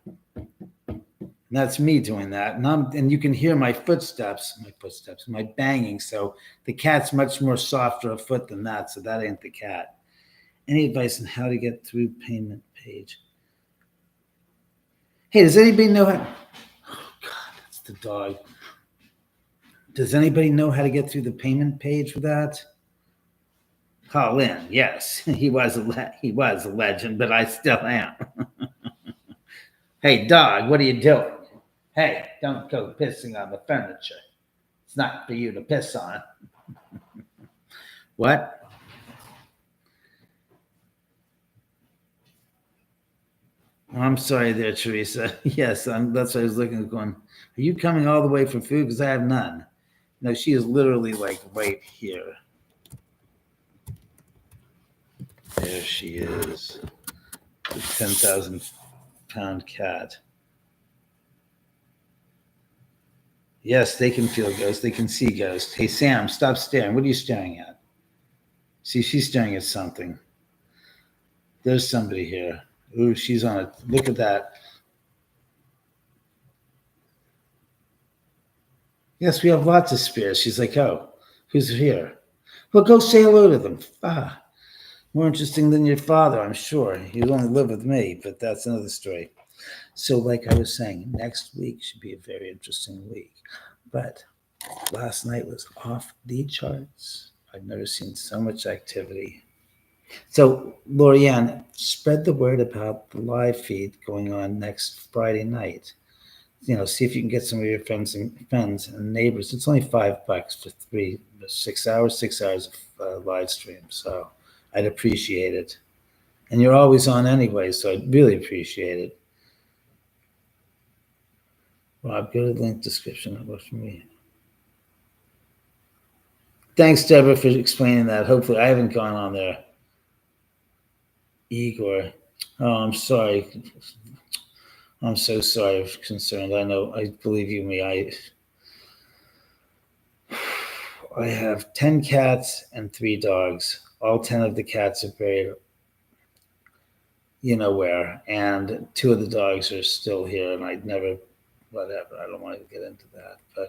Speaker 1: that's me doing that, and you can hear my footsteps, my banging. So the cat's much more softer of foot than that. So that ain't the cat. Any advice on how to get through payment page? Hey, does anybody know how? Oh God, that's the dog. Does anybody know how to get through the payment page for that? Call in. Yes, he was a legend, but I still am. Hey, dog, what are you doing? Hey, don't go pissing on the furniture. It's not for you to piss on. What? I'm sorry there, Teresa. Yes, that's what I was looking at going, are you coming all the way for food? Because I have none. No, she is literally like right here. There she is. The 10,000-pound cat. Yes, they can feel ghosts. They can see ghosts. Hey, Sam, stop staring. What are you staring at? See, she's staring at something. There's somebody here. Ooh, she's on it. Look at that. Yes, we have lots of spirits. She's like, oh, who's here? Well, go say hello to them. More interesting than your father, I'm sure. You only live with me, but that's another story. So, like I was saying, next week should be a very interesting week. But last night was off the charts. I've never seen so much activity. So, Lorianne, spread the word about the live feed going on next Friday night. See if you can get some of your friends and neighbors. It's only $5 for 6 hours of live stream. So I'd appreciate it. And you're always on anyway, so I'd really appreciate it. Rob, go to the link description. That works for me. Thanks, Deborah, for explaining that. Hopefully, I haven't gone on there. Igor, oh, I'm sorry. I'm so sorry. I'm concerned. I believe you me. I have 10 cats and 3 dogs. All 10 of the cats are buried, you know where, and 2 of the dogs are still here, and I'd never, whatever. I don't want to get into that, but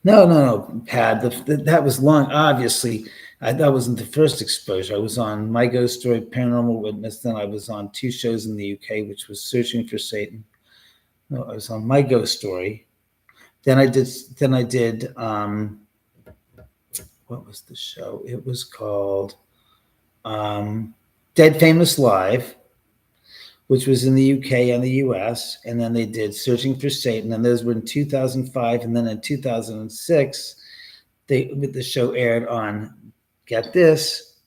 Speaker 1: no, Pad. That was long. Obviously, that wasn't the first exposure. I was on My Ghost Story, Paranormal Witness. Then I was on 2 shows in the UK, which was Searching for Satan. No, I was on My Ghost Story. Then I did. What was the show? It was called Dead Famous Live, which was in the UK and the US. And then they did Searching for Satan, and those were in 2005. And then in 2006, the show aired on, get this,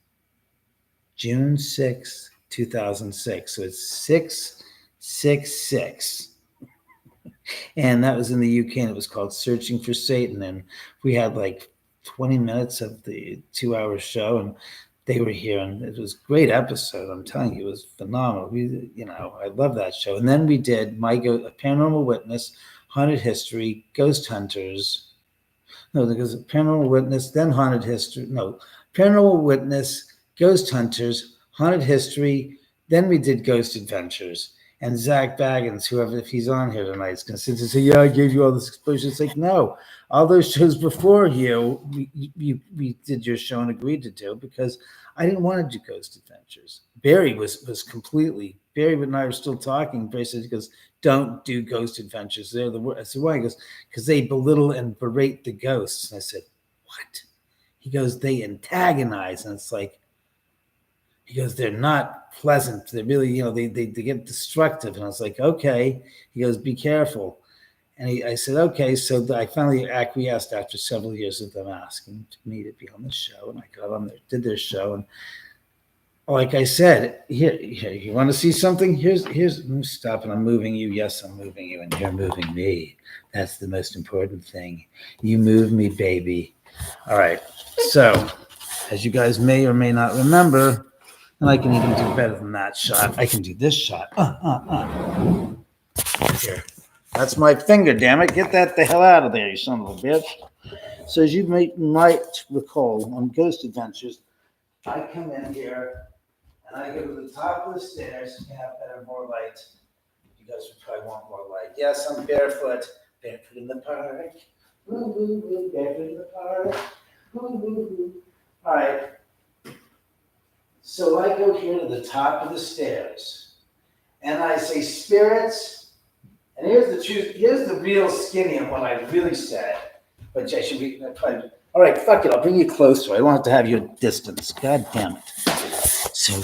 Speaker 1: June 6th, 2006. So it's 666. And that was in the UK, and it was called Searching for Satan. And we had like 20 minutes of the 2-hour show, and they were here, and it was a great episode. I'm telling you, it was phenomenal. I love that show. And then we did Paranormal Witness, Haunted History, Ghost Hunters. No, because Paranormal Witness, then Haunted History. No, Paranormal Witness, Ghost Hunters, Haunted History. Then we did Ghost Adventures. And Zach Baggins, whoever, if he's on here tonight, is going to sit and say, yeah, I gave you all this exposure. It's like, no, all those shows before you, we did your show and agreed to do, because I didn't want to do Ghost Adventures. Barry Barry and I were still talking. Barry said, he goes, don't do Ghost Adventures. They're the worst. I said, why? He goes, because they belittle and berate the ghosts. And I said, what? He goes, they antagonize. And it's like, he goes, they're not pleasant. They're really, they get destructive. And I was like, okay. He goes, be careful. And I said, okay. So I finally acquiesced after several years of them asking me to be on the show. And I got on there, did their show. And like I said, here, you want to see something? Here's, stop, and I'm moving you. Yes, I'm moving you, and you're moving me. That's the most important thing. You move me, baby. All right. So, as you guys may or may not remember, and I can even do better than that shot. I can do this shot. Here. That's my finger, damn it. Get that the hell out of there, you son of a bitch. So as you might recall, on Ghost Adventures, I come in here, and I go to the top of the stairs. You have better, more light. You guys would probably want more light. Yes, I'm barefoot. Barefoot in the park. Woo, woo, woo. Barefoot in the park. Woo, woo, woo. All right. So I go here to the top of the stairs, and I say, spirits, and here's the truth, here's the real skinny of what I really said. But I should be probably, all right, fuck it, I'll bring you closer. I don't have to have you at distance. God damn it. So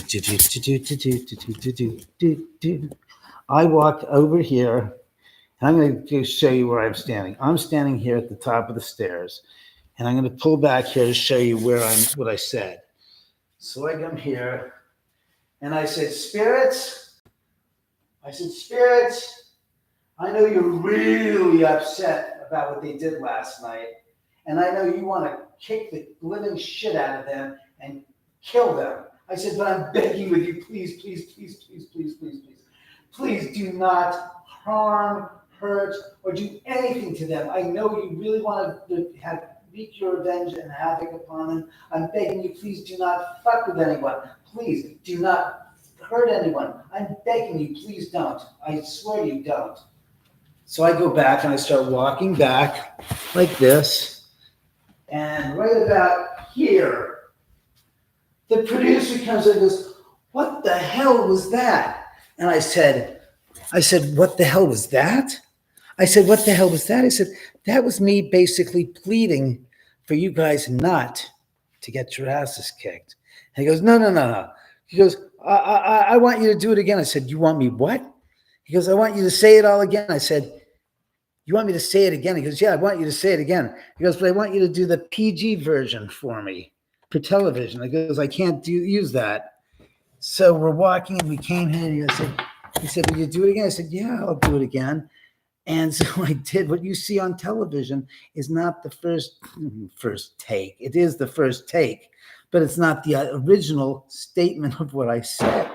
Speaker 1: I walk over here, and I'm going to show you where I'm standing. I'm standing here at the top of the stairs, and I'm going to pull back here to show you what I said. So I come here, and I said, spirits, I know you're really upset about what they did last night, and I know you want to kick the living shit out of them and kill them. I said, but I'm begging with you, please do not harm, hurt, or do anything to them. I know you really want to wreak your revenge and havoc upon them. I'm begging you, please do not fuck with anyone. Please do not hurt anyone. I'm begging you, please don't. I swear you don't. So I go back and I start walking back like this. And right about here, the producer comes in and goes, what the hell was that? And I said, what the hell was that? I said, what the hell was that? I said, that was me basically pleading for you guys not to get your asses kicked. And he goes, no. He goes, I want you to do it again. I said, you want me what? He goes, I want you to say it all again. I said, you want me to say it again? He goes, yeah, I want you to say it again. He goes, but I want you to do the PG version for me for television. I goes, I can't use that. So we're walking and we came here and he said, will you do it again? I said, yeah, I'll do it again. And so I did. What you see on television is not the first take. It is the first take, but it's not the original statement of what I said.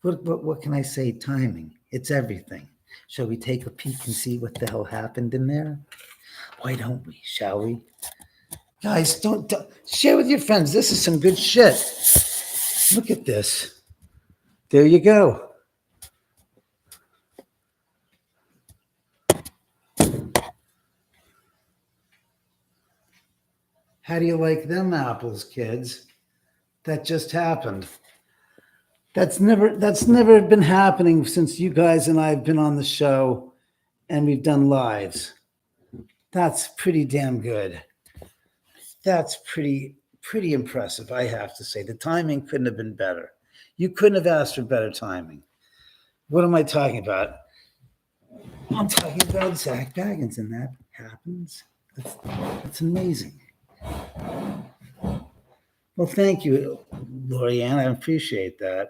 Speaker 1: What can I say? Timing. It's everything. Shall we take a peek and see what the hell happened in there? Why don't we? Shall we? Guys, don't share with your friends. This is some good shit. Look at this. There you go. How do you like them apples, kids? That just happened. That's never been happening since you guys and I have been on the show and we've done lives. That's pretty damn good. That's pretty impressive, I have to say. The timing couldn't have been better. You couldn't have asked for better timing. What am I talking about? I'm talking about Zach Baggins, and that happens. That's amazing. Well, thank you, Lorianne. I appreciate that.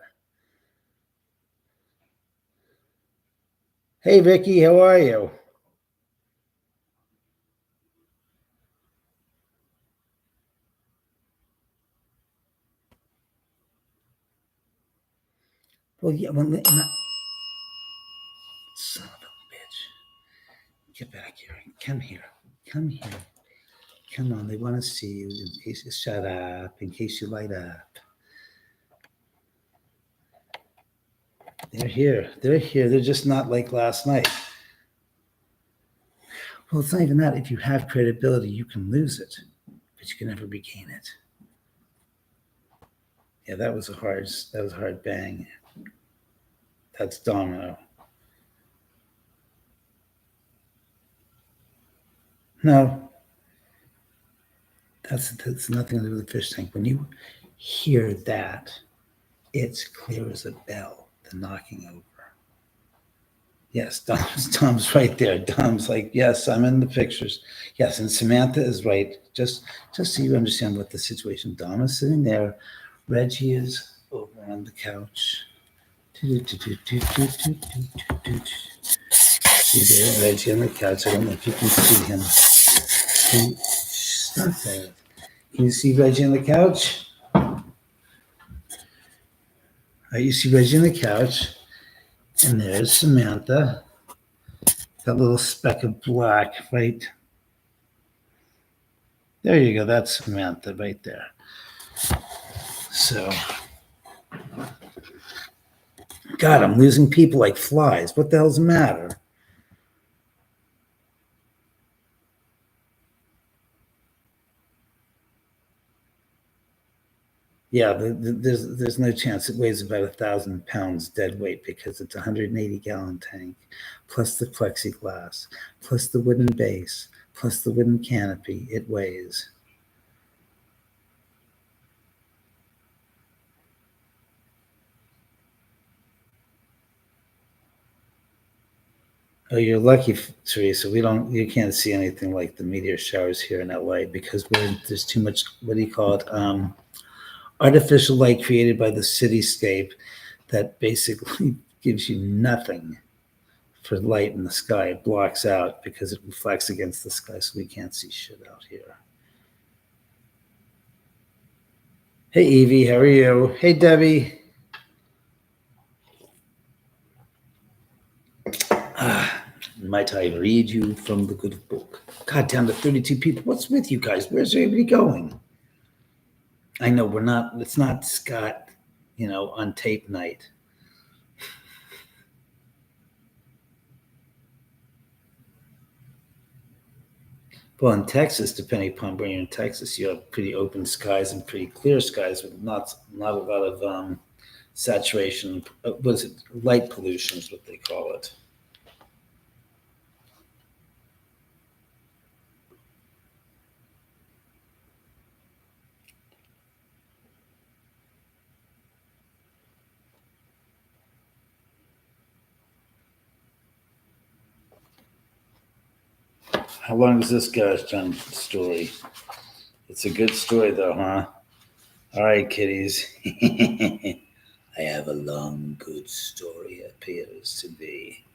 Speaker 1: Hey, Vicky, how are you? Well, yeah, son of a bitch. Get back here. Come here. Come here. Come on. They want to see you. In case you shut up. In case you light up. They're here. They're here. They're just not like last night. Well, it's not even that. If you have credibility, you can lose it, but you can never regain it. Yeah, that was a hard bang. That's domino. No, that's nothing to do with the fish tank. When you hear that, it's clear as a bell, the knocking over. Yes, Dom's right there. Dom's like, yes, I'm in the pictures. Yes, and Samantha is right. Just so you understand what the situation. Dom is sitting there. Reggie is over on the couch. See, there's Reggie on the couch. I don't know if you can see him. Stop that. Can you see Reggie on the couch? You see Reggie on the couch. And there's Samantha. That little speck of black, right? There you go. That's Samantha right there. So, God, I'm losing people like flies. What the hell's the matter? Yeah, there's no chance. It weighs about 1,000 pounds dead weight because it's a 180-gallon tank, plus the plexiglass, plus the wooden base, plus the wooden canopy. It weighs. Oh, you're lucky, Teresa. You can't see anything like the meteor showers here in LA because there's too much. What do you call it? Artificial light created by the cityscape that basically gives you nothing for light in the sky. It blocks out because it reflects against the sky, so we can't see shit out here. Hey, Evie, how are you? Hey, Debbie. Might I read you from the good book? God damn, the 32 people. What's with you guys? Where's everybody going? I know it's not Scott, on tape night. Well, in Texas, depending upon where you're in Texas, you have pretty open skies and pretty clear skies with not a lot of saturation. What is it? Light pollution is what they call it. How long is this guy's done story? It's a good story, though, huh? All right, kiddies. I have a long, good story, appears to be.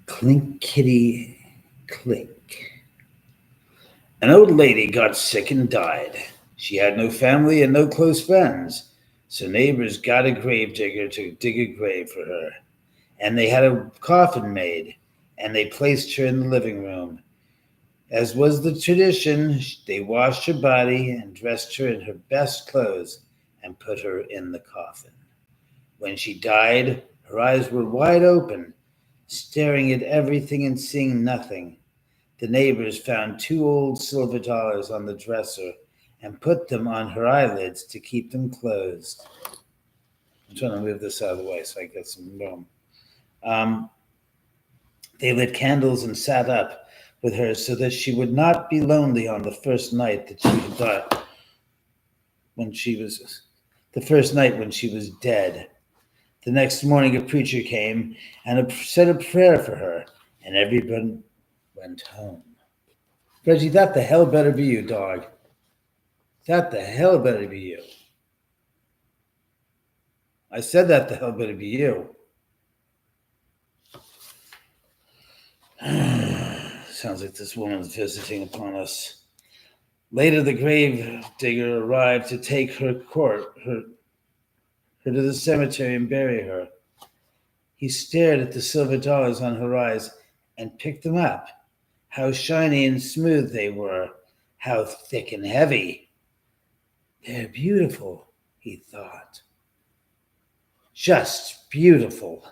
Speaker 1: Clink, kitty, clink. An old lady got sick and died. She had no family and no close friends, so neighbors got a grave digger to dig a grave for her. And they had a coffin made, and they placed her in the living room. As was the tradition, they washed her body and dressed her in her best clothes and put her in the coffin. When she died, her eyes were wide open, staring at everything and seeing nothing. The neighbors found 2 old silver dollars on the dresser and put them on her eyelids to keep them closed. I'm trying to move this out of the way so I get some room. They lit candles and sat up with her so that she would not be lonely on the first night that she had died. the first night when she was dead. The next morning, a preacher came and said a prayer for her, and everyone went home. Reggie, that the hell better be you, dog. That the hell better be you. I said that the hell better be you. Sounds like this woman's visiting upon us. Later, the grave digger arrived to take her to the cemetery and bury her. He stared at the silver dollars on her eyes and picked them up. How shiny and smooth they were. How thick and heavy. They're beautiful, he thought. Just beautiful.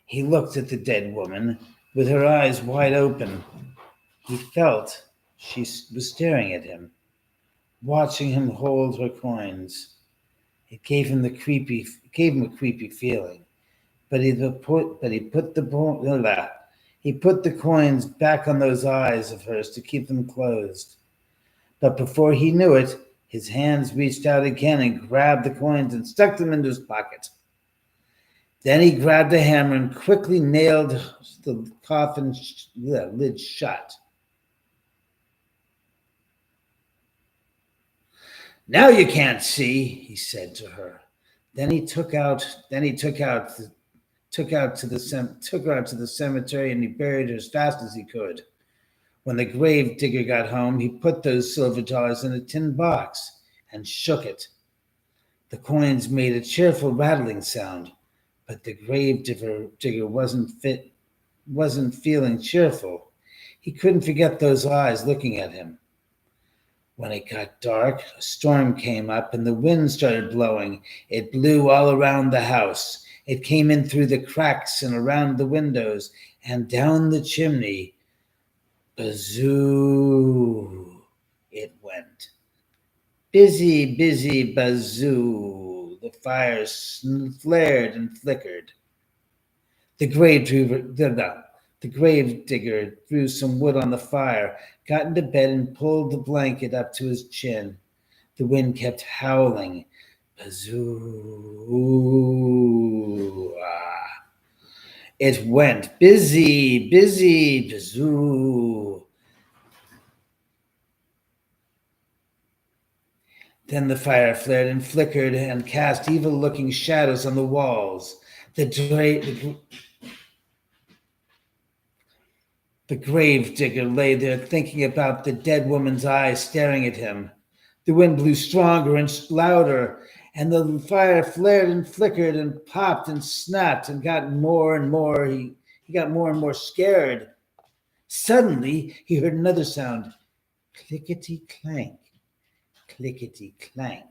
Speaker 1: He looked at the dead woman with her eyes wide open. He felt she was staring at him, watching him hold her coins. It gave him a creepy feeling. But he put the coins back on those eyes of hers to keep them closed. But before he knew it, his hands reached out again and grabbed the coins and stuck them into his pocket. Then he grabbed a hammer and quickly nailed the coffin lid shut. "Now you can't see," he said to her. Then he took her out to the cemetery and he buried her as fast as he could. When the grave digger got home, he put those silver dollars in a tin box and shook it. The coins made a cheerful rattling sound, but the grave digger wasn't feeling cheerful. He couldn't forget those eyes looking at him. When it got dark, a storm came up and the wind started blowing. It blew all around the house. It came in through the cracks and around the windows and down the chimney. Bazoo, it went. Busy, busy, bazoo. The fires flared and flickered. The grave digger threw some wood on the fire, got into bed and pulled the blanket up to his chin. The wind kept howling. Bazoo. It went. Busy, busy, bazoo. Then the fire flared and flickered and cast evil-looking shadows on the walls. The grave digger lay there thinking about the dead woman's eyes staring at him. The wind blew stronger and louder, and the fire flared and flickered and popped and snapped and got more and more. He got more and more scared. Suddenly, he heard another sound. Clickety-clank, clickety-clank.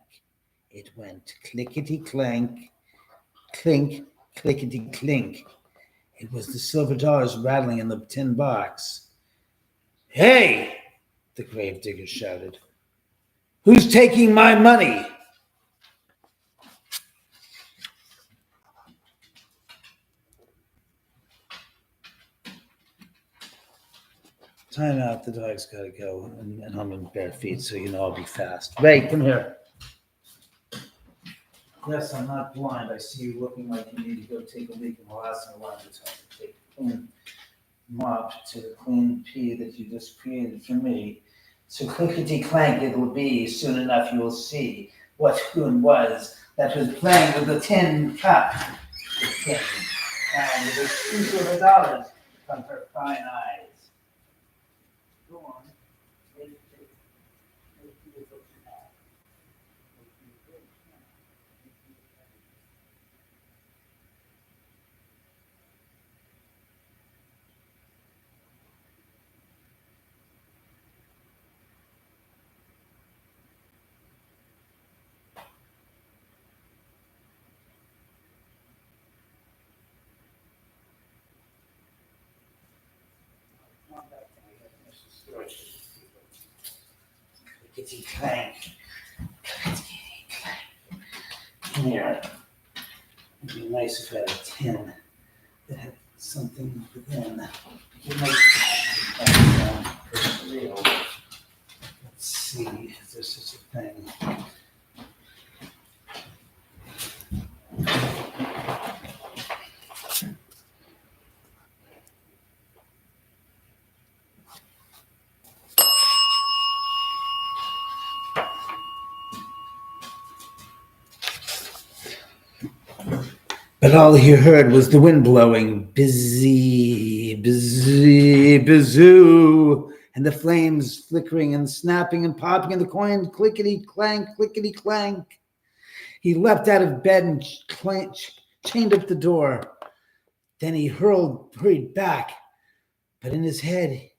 Speaker 1: It went clickety-clank, clink, clickety-clink. It was the silver dollars rattling in the tin box. "Hey!" the grave digger shouted. "Who's taking my money?" Time out, the dog's got to go, and I'm in bare feet, so I'll be fast. Ray, come here. Yes, I'm not blind. I see you looking like you need to go take a leak, and the last thing I want is to take a clean mop to the clean pee that you just created for me. So clickety-clank it will be. Soon enough you will see what Hoon was that was playing with the tin cup. The tin, and it was $2 silver from her fine eyes. Go on. Clickety-clank. Clickety-clank. Come here. It'd be nice if I had a tin that had something within. It might be real. Let's see if there's such a thing. But all he heard was the wind blowing, busy, busy, bazoo, and the flames flickering and snapping and popping, and the coin clickety clank, clickety clank. He leapt out of bed and chained up the door. Then he hurried back, but in his head,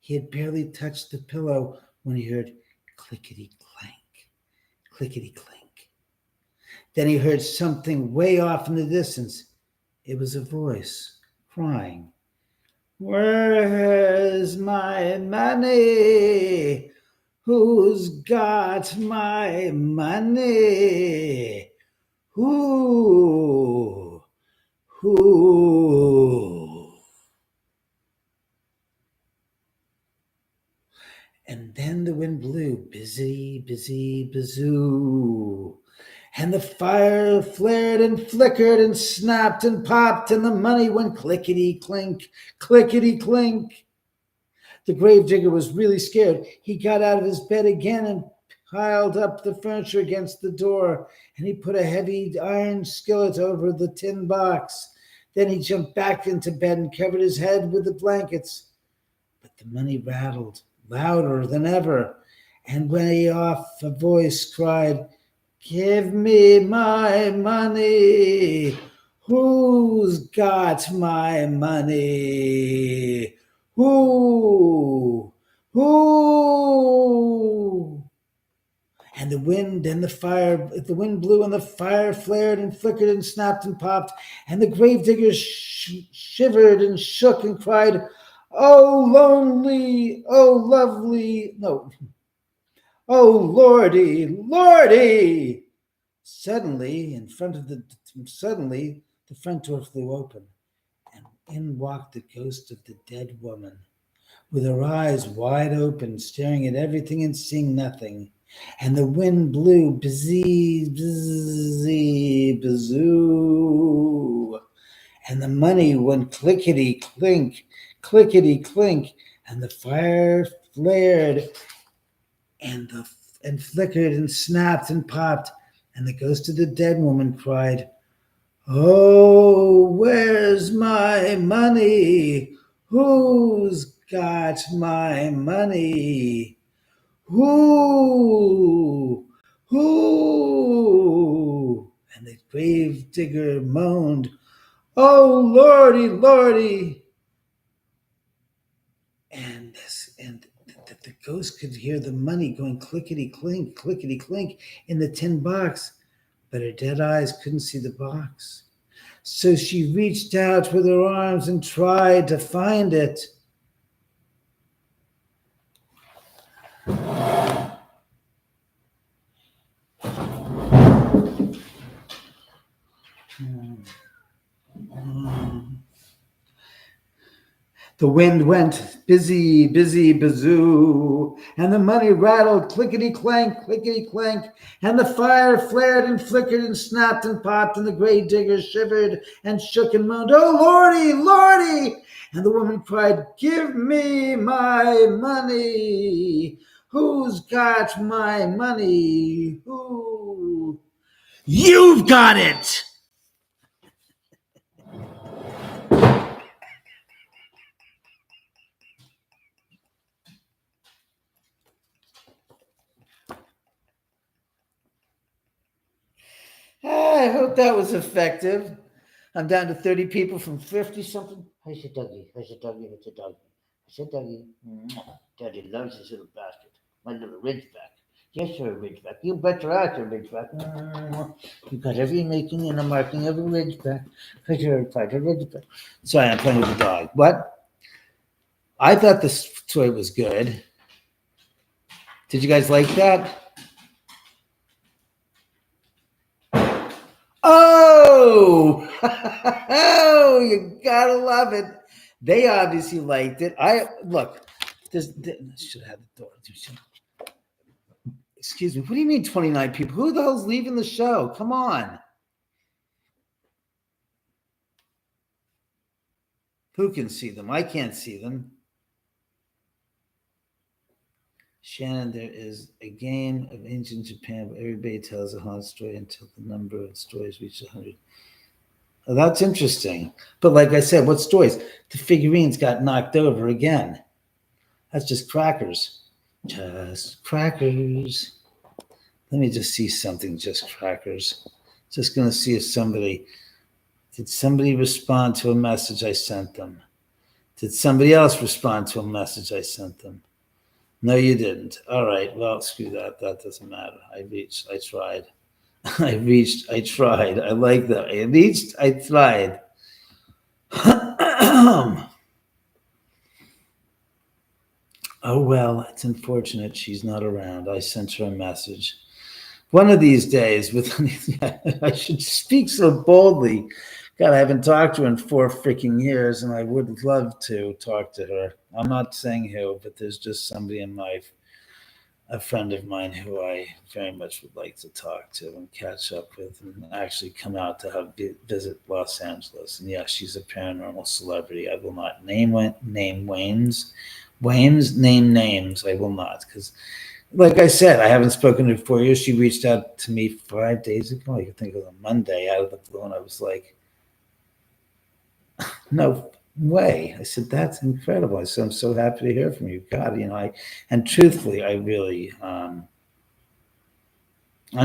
Speaker 1: he had barely touched the pillow when he heard clickety clank, clickety clank. Then he heard something way off in the distance. It was a voice crying, "Where's my money? Who's got my money? Who? Who?" And then the wind blew, busy, busy, bazoo. And the fire flared and flickered and snapped and popped, and the money went clickety clink, clickety clink. The gravedigger was really scared. He got out of his bed again and piled up the furniture against the door, and he put a heavy iron skillet over the tin box. Then he jumped back into bed and covered his head with the blankets. But the money rattled louder than ever, and way off a voice cried, "Give me my money. Who's got my money? Who? Who?" And the wind blew and the fire flared and flickered and snapped and popped, and the gravedigger shivered and shook and cried, "Oh, lonely, oh, lovely, no, oh, lordy, lordy." Suddenly, the front door flew open, and in walked the ghost of the dead woman, with her eyes wide open, staring at everything and seeing nothing. And the wind blew, busy, busy, bazoo. And the money went clickety clink, clickety clink, and the fire flared and flickered and snapped and popped, and the ghost of the dead woman cried, "Oh, where's my money? Who's got my money? Who? Who?" And the grave digger moaned, "Oh, lordy, lordy." And the ghost could hear the money going clickety clink in the tin box, but her dead eyes couldn't see the box. So she reached out with her arms and tried to find it. The wind went busy, busy, bazoo, and the money rattled clickety clank, and the fire flared and flickered and snapped and popped, and the grave digger shivered and shook and moaned, "Oh, lordy, lordy!" And the woman cried, "Give me my money. Who's got my money? Who?" "You've got it!" I hope that was effective. I'm down to 30 people from 50 something. How's your doggy? How's your doggy? How's your doggy? How's your doggy? Daddy loves his little bastard. My little ridgeback. Yes, you're a ridgeback. You bet your ass you're a ridgeback. You got every making and a marking of a ridgeback. Because you're quite a ridgeback. Sorry, I'm playing with the dog. What? I thought this story was good. Did you guys like that? Oh, oh, you gotta love it. They obviously liked it. This should have the door. Excuse me. What do you mean 29 people? Who the hell's leaving the show? Come on. Who can see them? I can't see them. Shannon, there is a game of ancient Japan where everybody tells a haunted story until the number of stories reaches 100. Well, that's interesting. But like I said, what stories? The figurines got knocked over again. That's just crackers. Just crackers. Let me just see something, just crackers. Just going to see if did somebody respond to a message I sent them? Did somebody else respond to a message I sent them? No, you didn't. All right. Well, screw that. That doesn't matter. I reached. I tried. I reached. I tried. I like that. I reached. I tried. Oh, well, it's unfortunate she's not around. I sent her a message. One of these days, I should speak so boldly. God, I haven't talked to her in 4 freaking years, and I would love to talk to her. I'm not saying who, but there's just somebody a friend of mine who I very much would like to talk to and catch up with, and actually come out to visit Los Angeles. And yeah, she's a paranormal celebrity. I will not name name names. I will not, because like I said, I haven't spoken to her in 4 years. She reached out to me 5 days ago. I think it was a Monday out of the blue, and I was like, no way. I said, that's incredible. I said, I'm so happy to hear from you. God, and truthfully, I really, I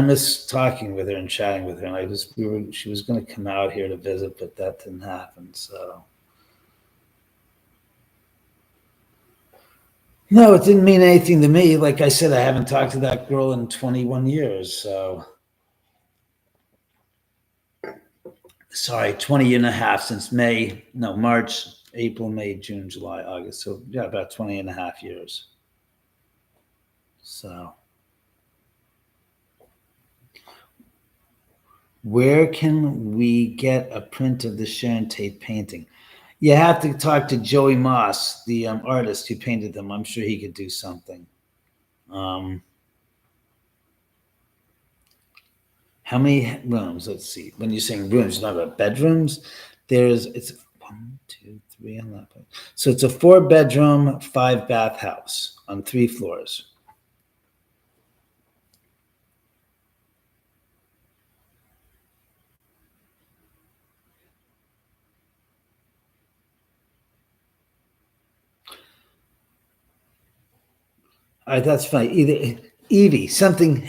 Speaker 1: miss talking with her and chatting with her. And she was going to come out here to visit, but that didn't happen. So, no, it didn't mean anything to me. Like I said, I haven't talked to that girl in 21 years. So, sorry, 20 and a half since March, April, May, June, July, August. So, yeah, about 20 and a half years. So, where can we get a print of the Sharon Tate painting? You have to talk to Joey Moss, the artist who painted them. I'm sure he could do something. How many rooms? Let's see. When you're saying rooms, you're talking about bedrooms. It's 1, 2, 3, 11. So it's a 4-bedroom, 5-bath house on 3 floors. All right, that's funny. Either Evie, something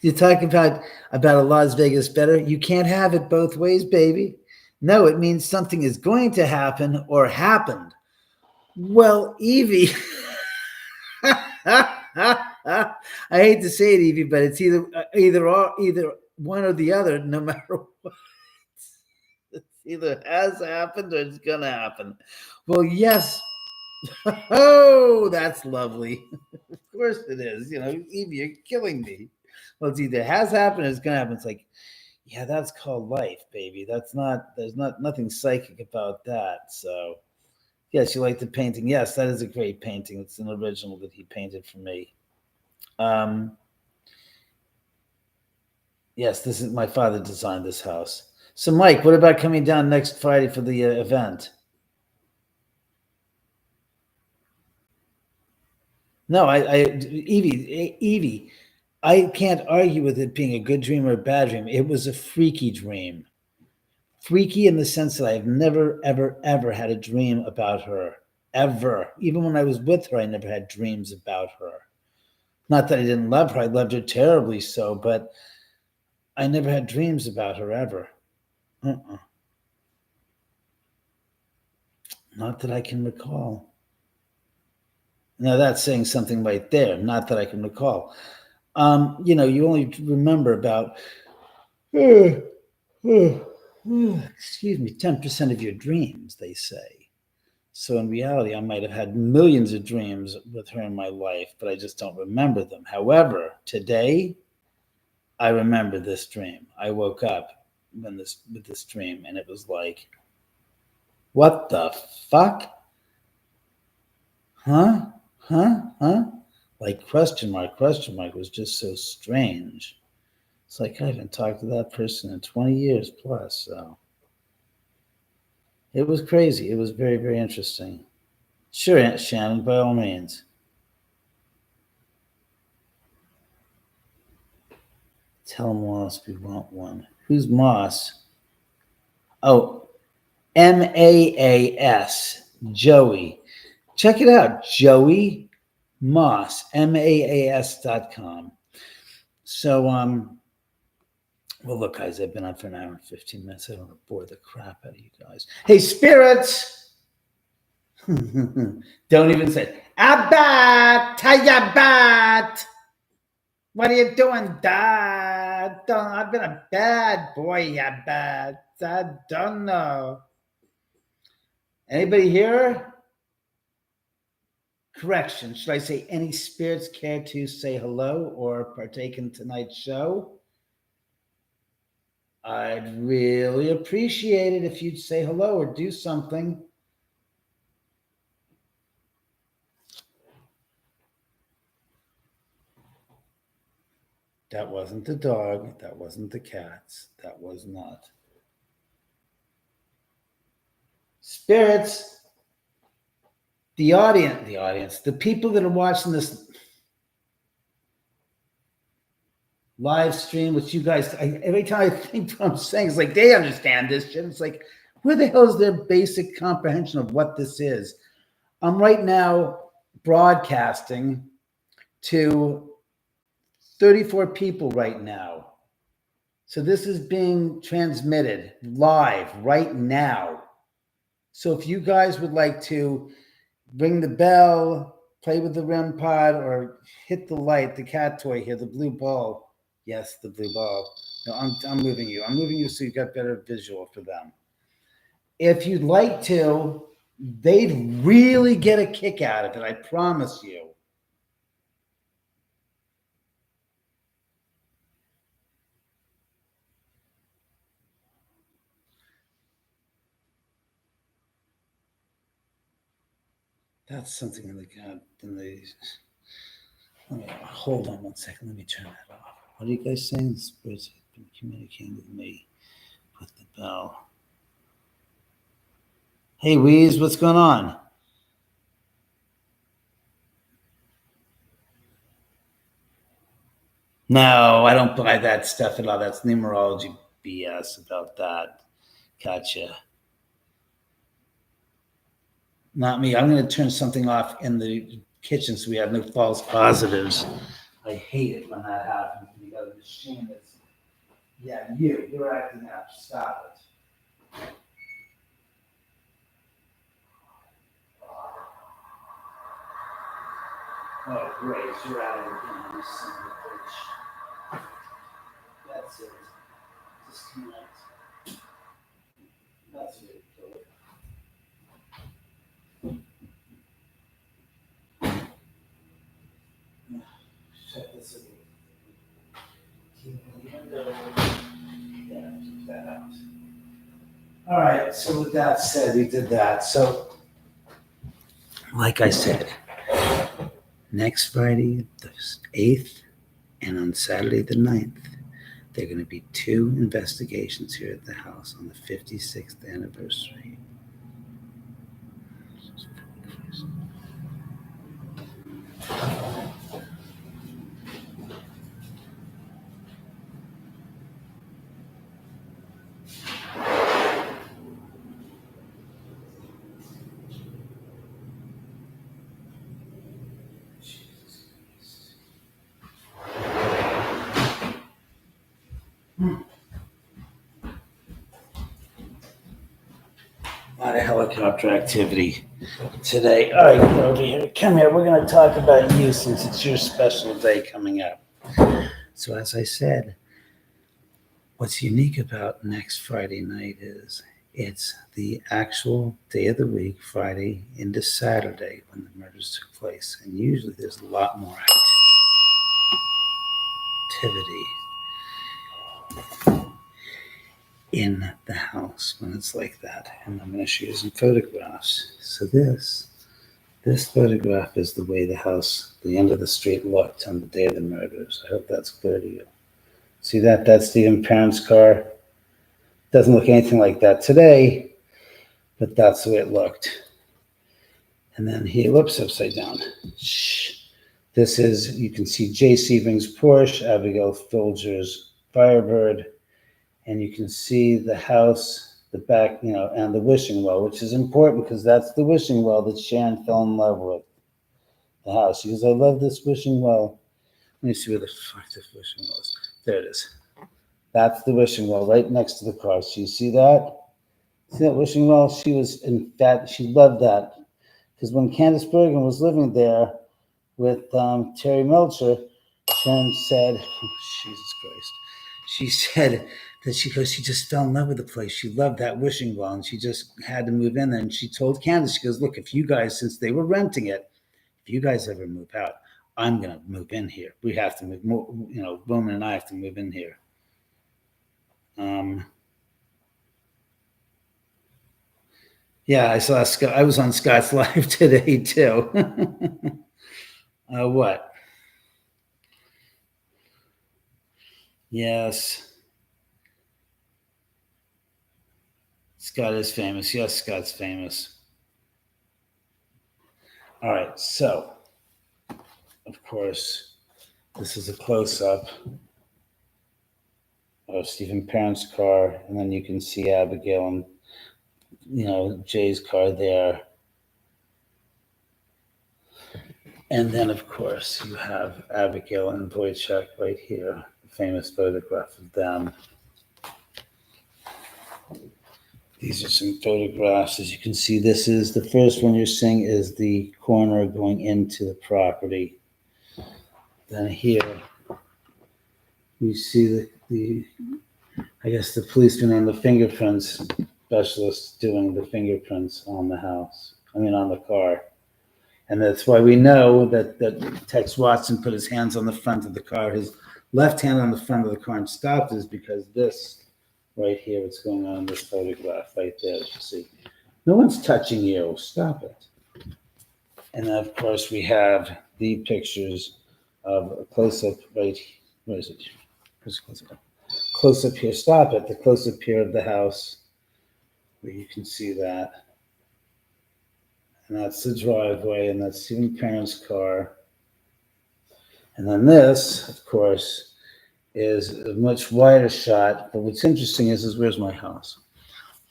Speaker 1: you talk about a Las Vegas better. You can't have it both ways, baby. No, it means something is going to happen or happened. Well, Evie, I hate to say it, Evie, but it's either one or the other. No matter what, it either has happened or it's gonna happen. Well, yes. Oh, that's lovely. Of course it is. Evie, you're killing me. Well, it's either has happened or it's gonna happen. It's like, yeah, that's called life, baby. There's nothing psychic about that. So yes, you like the painting. Yes, that is a great painting. It's an original that he painted for me. Yes, this is my father designed this house. So, Mike, what about coming down next Friday for the event? No, Evie, I can't argue with it being a good dream or a bad dream. It was a freaky dream. Freaky in the sense that I've never, ever, ever had a dream about her. Ever. Even when I was with her, I never had dreams about her. Not that I didn't love her, I loved her terribly so, but I never had dreams about her ever. Not that I can recall. Now that's saying something right there. Not that I can recall. You only remember about, excuse me, 10% of your dreams, they say. So in reality, I might have had millions of dreams with her in my life, but I just don't remember them. However, today, I remember this dream. I woke up with this dream, and it was like, what the fuck? Huh? Huh? Like question mark was just so strange. It's like I haven't talked to that person in 20 years plus. So it was crazy. It was very, very interesting. Sure, Aunt Shannon, by all means. Tell Moss we want one. Who's Moss? Oh, MAAS, Joey. Check it out, Joey Moss, MAAS.com. So, well, look, guys, I've been on for an hour and 15 minutes. I don't want to bore the crap out of you guys. Hey, spirits! Don't even say, Abat, Tayabat. What are you doing, Dad? I've been a bad boy, Abat. I don't know. Anybody here? Correction. Should I say any spirits care to say hello or partake in tonight's show? I'd really appreciate it if you'd say hello or do something. That wasn't the dog. That wasn't the cats. That was not. Spirits, the audience, the people that are watching this live stream, which you guys, every time I think what I'm saying, it's like they understand this shit. It's like, where the hell is their basic comprehension of what this is? I'm right now broadcasting to 34 people right now. So this is being transmitted live right now. So if you guys would like to ring the bell, play with the REM pod, or hit the light, the cat toy here, the blue ball. Yes, the blue ball. No, I'm moving you. I'm moving you so you've got better visual for them. If you'd like to, they'd really get a kick out of it, I promise you. That's something in the hold on one second. Let me turn that off. What are you guys saying? The spirits have been communicating with me with the bell. Hey, Weez, what's going on? No, I don't buy that stuff at all. That's numerology BS about that. Gotcha. Not me. I'm going to turn something off in the kitchen so we have no false positives. I hate it when that happens. You got a machine that's, yeah, you're acting up. Stop it. Oh, great. You're out of here again, you son of a bitch. That's it. Disconnect. That's it. Check this out. Yeah, keep that out. All right, so with that said, we did that. So, like I said, next Friday, the 8th, and on Saturday, the 9th, there are going to be 2 investigations here at the house on the 56th anniversary. A lot of helicopter activity today. All right, get over here. Come here. We're going to talk about you since it's your special day coming up. So, as I said, what's unique about next Friday night is it's the actual day of the week, Friday into Saturday, when the murders took place. And usually there's a lot more activity in the house when it's like that. And I'm going to show you some photographs. So this photograph is the way the house, the end of the street looked on the day of the murders. I hope that's clear to you. See that? That's Stephen Parent's car. Doesn't look anything like that today, but that's the way it looked. And then he whoops upside down. Shh. This is, you can see Jay Sebring's Porsche, Abigail Folger's Firebird, and you can see the house the back, and the wishing well, which is important because that's the wishing well that Sharon fell in love with. The house. She goes, I love this wishing well. Let me see where the fuck this wishing well is. There it is. That's the wishing well right next to the car. So you see that? See that wishing well? She was in that. She loved that because when Candace Bergen was living there with Terry Melcher, Sharon said, oh, Jesus Christ. She said that she just fell in love with the place. She loved that wishing well, and she just had to move in there. And she told Candace, she goes, look, if you guys, since they were renting it, if you guys ever move out, I'm going to move in here. We have to move more, Roman and I have to move in here. Yeah, I saw Scott. I was on Scott's Live today too. What? Yes. Scott is famous. Yes, Scott's famous. All right, so, of course, this is a close-up of Stephen Parent's car, and then you can see Abigail and, Jay's car there. And then, of course, you have Abigail and Wojciech right here, a famous photograph of them. These are some photographs. As you can see, this is the first one you're seeing is the corner going into the property. Then here, you see the I guess the policeman and the fingerprints specialist doing the fingerprints on the house. On the car. And that's why we know that Tex Watson put his hands on the front of the car, his left hand on the front of the car and stopped is because this right here, what's going on in this photograph right there, you see. No one's touching you. Stop it. And then, of course, we have the pictures of a close-up right here. Where is it? Where's the close-up? Close-up here. Stop it. The close-up here of the house where you can see that. And that's the driveway, and that's Stephen Parent's car. And then this, of course, is a much wider shot. But what's interesting is where's my house?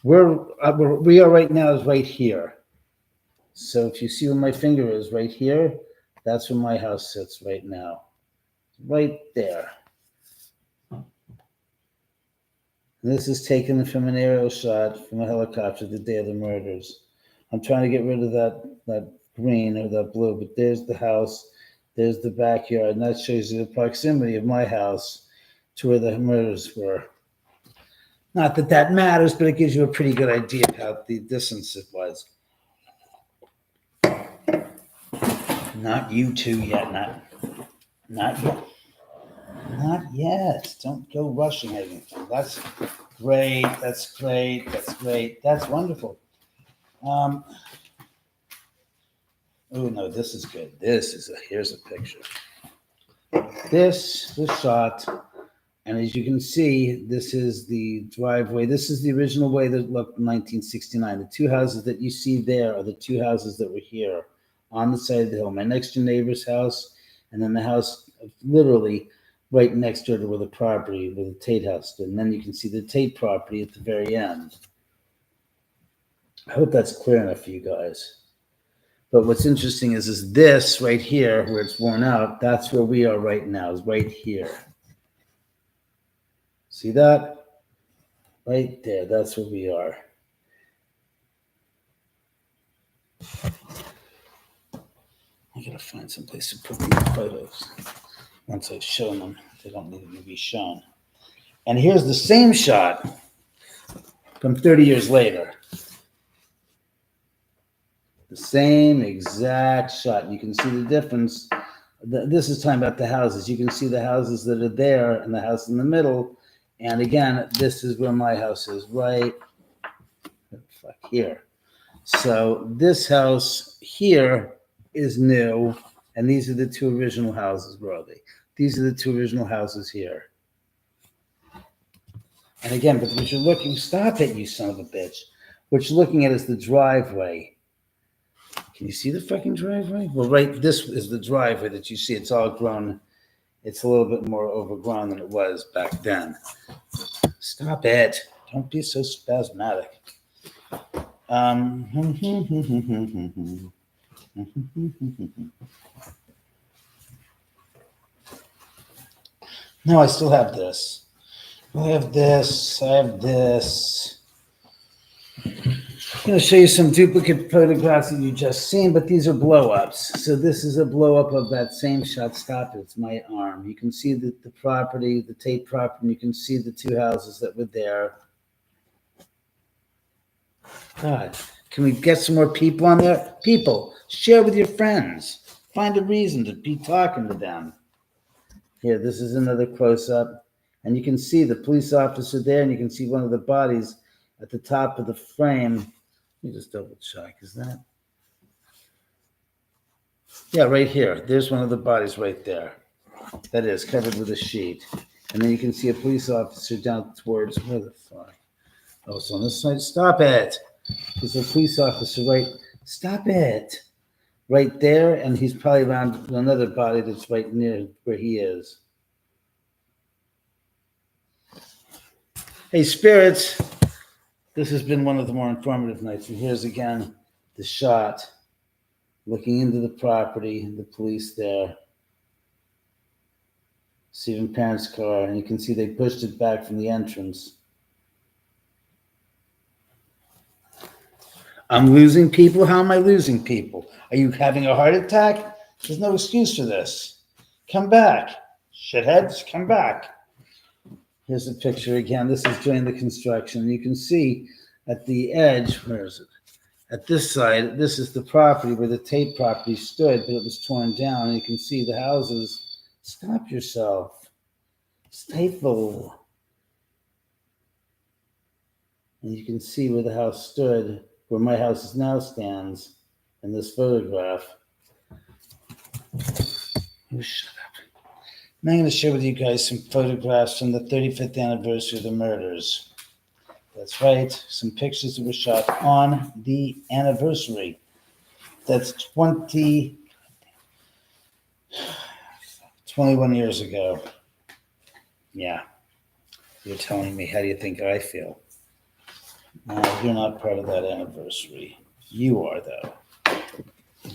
Speaker 1: Where we are right now is right here. So if you see where my finger is right here, that's where my house sits right now. Right there. And this is taken from an aerial shot from a helicopter the day of the murders. I'm trying to get rid of that green or that blue, but there's the house, there's the backyard, and that shows you the proximity of my house to where the murders were. Not that that matters, but it gives you a pretty good idea of how the distance it was. Not you two yet, not yet. Not yet. Don't go rushing anything. That's great. That's great. That's great. That's wonderful. Oh no, this is good. Here's a picture. This was shot, and as you can see, this is the driveway. This is the original way that looked in 1969. The two houses that you see there are the two houses that were here on the side of the hill. My next door neighbor's house, and then the house literally right next door to where the property, where the Tate house stood. And then you can see the Tate property at the very end. I hope that's clear enough for you guys. But what's interesting is this right here, where it's worn out, that's where we are right now, is right here. See that? Right there, that's where we are. I gotta find some place to put these photos. Once I've shown them, they don't need to be shown. And here's the same shot from 30 years later. The same exact shot. You can see the difference. This is talking about the houses. You can see the houses that are there and the house in the middle. And again, this is where my house is, right here. So this house here is new. And these are the two original houses. Where are they? These are the two original houses here. And again, but what you're looking, stop it, you son of a bitch. What you're looking at is the driveway. Can you see the fucking driveway? Well, right, this is the driveway that you see. It's all grown. It's a little bit more overgrown than it was back then. Stop it. Don't be so spasmodic. No, I still have this. I have this. I have this. I'm going to show you some duplicate photographs that you just seen, but these are blow-ups. So this is a blow-up of that same shot. Stop it. It's my arm. You can see the property, the Tate property, and you can see the two houses that were there. God, can we get some more people on there? People, share with your friends. Find a reason to be talking to them. Here, this is another close-up. And you can see the police officer there, and you can see one of the bodies at the top of the frame. Let me just double check. Is that? Yeah, right here. There's one of the bodies right there. That is covered with a sheet. And then you can see a police officer down towards, where the fuck? Oh, it's on this side. Stop it. There's a police officer right. Stop it. Right there. And he's probably around another body that's right near where he is. Hey, spirits. This has been one of the more informative nights. And here's again the shot looking into the property, the police there. Stephen Parent's car. And you can see they pushed it back from the entrance. I'm losing people? How am I losing people? Are you having a heart attack? There's no excuse for this. Come back. Shitheads, come back. Here's a picture again. This is during the construction. You can see at the edge, where is it? At this side, this is the property where the Tate property stood, but it was torn down. And you can see the houses. Stop yourself. Stifle. And you can see where the house stood, where my house now stands in this photograph. Oh, shut up. And I'm going to share with you guys some photographs from the 35th anniversary of the murders. That's right, some pictures that were shot on the anniversary. That's 21 years ago. Yeah, you're telling me, how do you think I feel? You're not part of that anniversary. You are, though.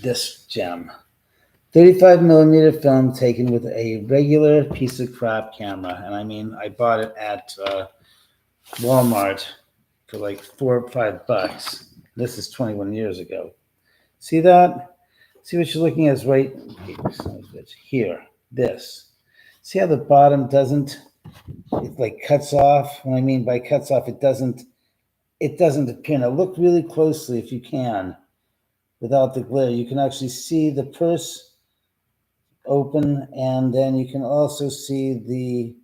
Speaker 1: This gem. 35 millimeter film taken with a regular piece of crap camera. And I mean, I bought it at Walmart for like $4 or $5. This is 21 years ago. See that? See what you're looking at is right here. This. See how the bottom doesn't, it like cuts off? What I mean by cuts off, it doesn't appear. Now look really closely if you can without the glare. You can actually see the purse open, and then you can also see the,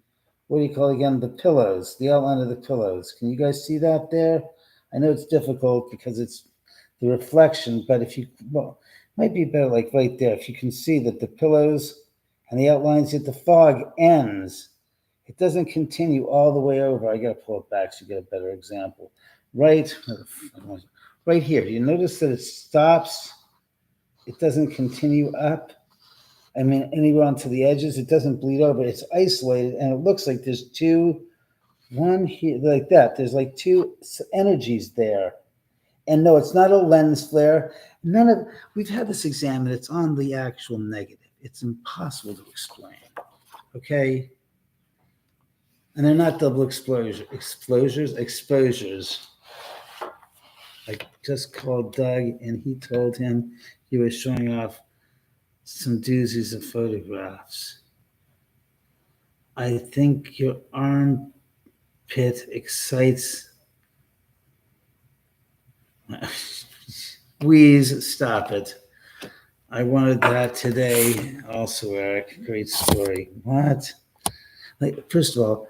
Speaker 1: what do you call it again? The pillows, the outline of the pillows. Can you guys see that there? I know it's difficult because it's the reflection, but if you, well, it might be better like right there. If you can see that the pillows and the outlines at the fog ends, it doesn't continue all the way over. I got to pull it back so you get a better example. Right here. You notice that it stops. It doesn't continue up. I mean, anywhere onto the edges, it doesn't bleed over. It's isolated, and it looks like there's one here, like that. There's like two energies there. And no, it's not a lens flare. We've had this examined. It's on the actual negative. It's impossible to explain. Okay? And they're not double exposures. I just called Doug, and he told him he was showing off some doozies of photographs. I think your armpit excites. Please stop it. I wanted that today also, Eric. Great story. What? Like, first of all,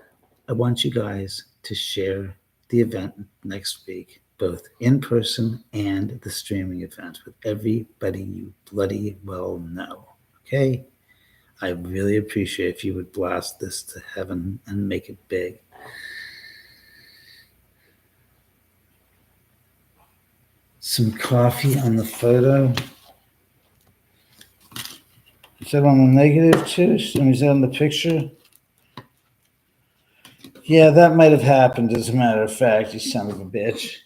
Speaker 1: I want you guys to share the event next week, both in person and the streaming event, with everybody you bloody well know. Okay? I really appreciate if you would blast this to heaven and make it big. Some coffee on the photo. Is that on the negative too? Is that on the picture? Yeah, that might have happened, as a matter of fact, you son of a bitch.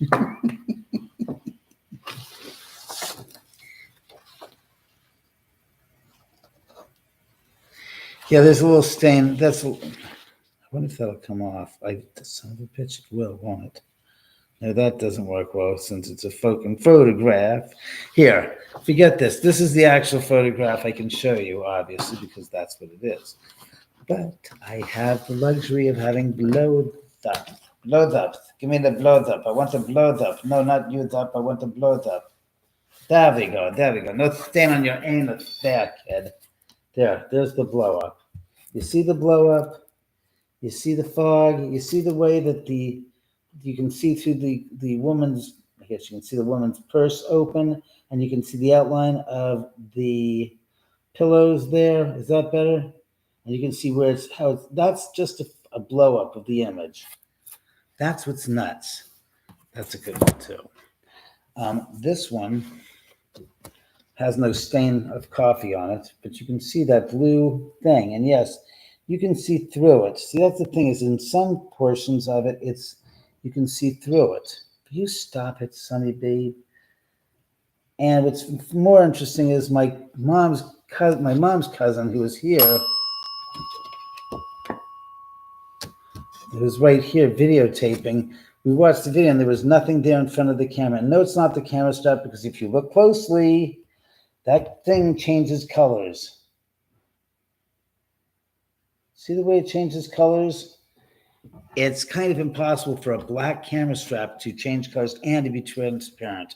Speaker 1: Yeah, there's a little stain. I wonder if that'll come off. The son of a bitch, it will, won't it? No, that doesn't work well since it's a fucking photograph. Here, forget this. This is the actual photograph I can show you, obviously, because that's what it is. But I have the luxury of having blowed up. Blowed up. Give me the blowed up. I want the blowed up. No, not you up. I want the blowed up. There we go. There we go. No stain on your anus there, kid. There's the blow up. You see the blow up? You see the fog? You see the way that you can see through the woman's, I guess you can see the woman's purse open, and you can see the outline of the pillows there. Is that better? And you can see where that's just a blow up of the image. That's what's nuts. That's a good one too. This one has no stain of coffee on it, but you can see that blue thing. And yes, you can see through it. See, that's the thing, is in some portions of it, you can see through it. You stop it, Sonny babe. And what's more interesting is my mom's cousin, who was here, who was right here videotaping. We watched the video and there was nothing there in front of the camera. And no, it's not the camera strap, because if you look closely, that thing changes colors. See the way it changes colors? It's kind of impossible for a black camera strap to change colors and to be transparent.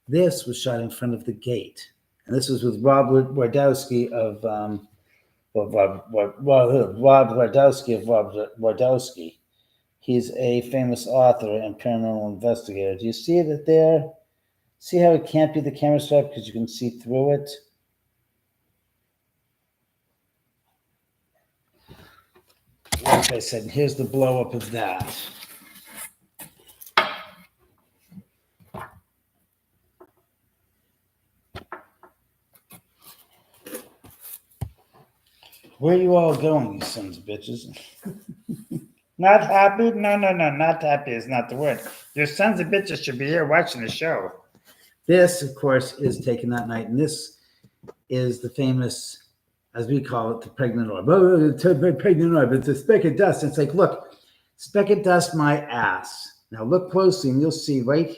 Speaker 1: This was shot in front of the gate. And this was with Rob Wardowski of Wardowski. He's a famous author and paranormal investigator. Do you see it there? See how it can't be the camera strap because you can see through it? Like I said, here's the blow up of that. Where are you all going, you sons of bitches? Not happy? No, not happy is not the word. Your sons of bitches should be here watching the show. This, of course, is taken that night, and this is the famous, as we call it, the pregnant orb. Oh, it's a pregnant orb. It's a speck of dust. It's like, look, speck of dust, my ass. Now look closely, and you'll see right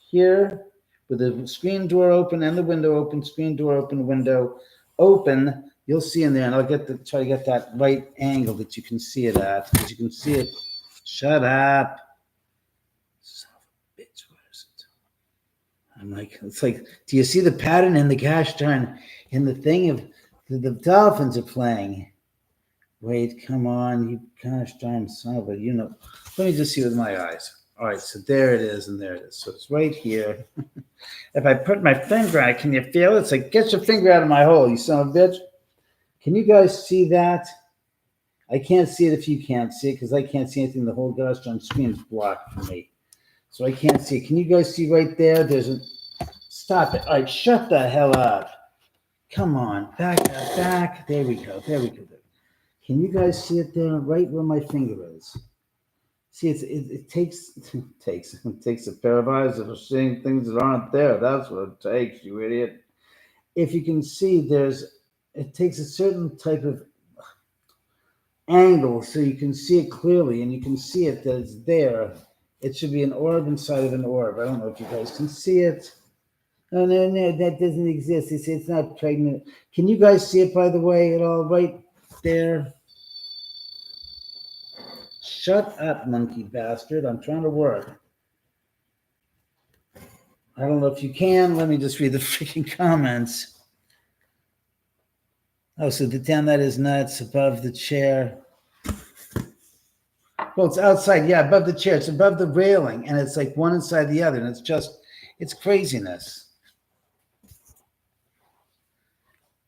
Speaker 1: here, with the screen door open and the window open, screen door open, window open. You'll see in there, and I'll try to get that right angle that you can see it at, because you can see it. Shut up. Son of a bitch, where is it? I'm like, it's like, do you see the pattern in the gosh darn, in the thing of the dolphins are playing? Wait, come on, you gosh darn son of a, let me just see with my eyes. All right, so there it is, and there it is. So it's right here. If I put my finger on it, can you feel it? It's like, get your finger out of my hole, you son of a bitch. Can you guys see that? I can't see it if you can't see it, because I can't see anything. The whole gosh darn screen is blocked for me. So I can't see it. Can you guys see right there? Stop it. All right, shut the hell up. Come on, back. There we go. Can you guys see it there, right where my finger is? See, it takes a pair of eyes of seeing things that aren't there. That's what it takes, you idiot. If you can see, it takes a certain type of angle so you can see it clearly, and you can see it that it's there. It should be an orb inside of an orb. I don't know if you guys can see it. No, that doesn't exist. It's not pregnant. Can you guys see it, by the way, at all? Right there. Shut up, monkey bastard. I'm trying to work. I don't know if you can. Let me just read the freaking comments. Oh, so down that is nuts, above the chair. Well, it's outside, yeah, above the chair. It's above the railing, and it's like one inside the other, and it's craziness.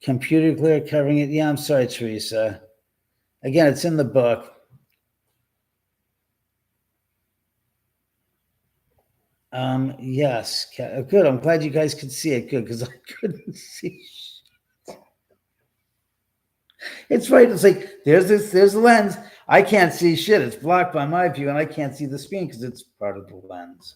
Speaker 1: Computer glare covering it. Yeah, I'm sorry, Teresa. Again, it's in the book. Yes, good. I'm glad you guys could see it. Good, because I couldn't see. It's right. It's like there's the lens. I can't see shit. It's blocked by my view, and I can't see the screen because it's part of the lens.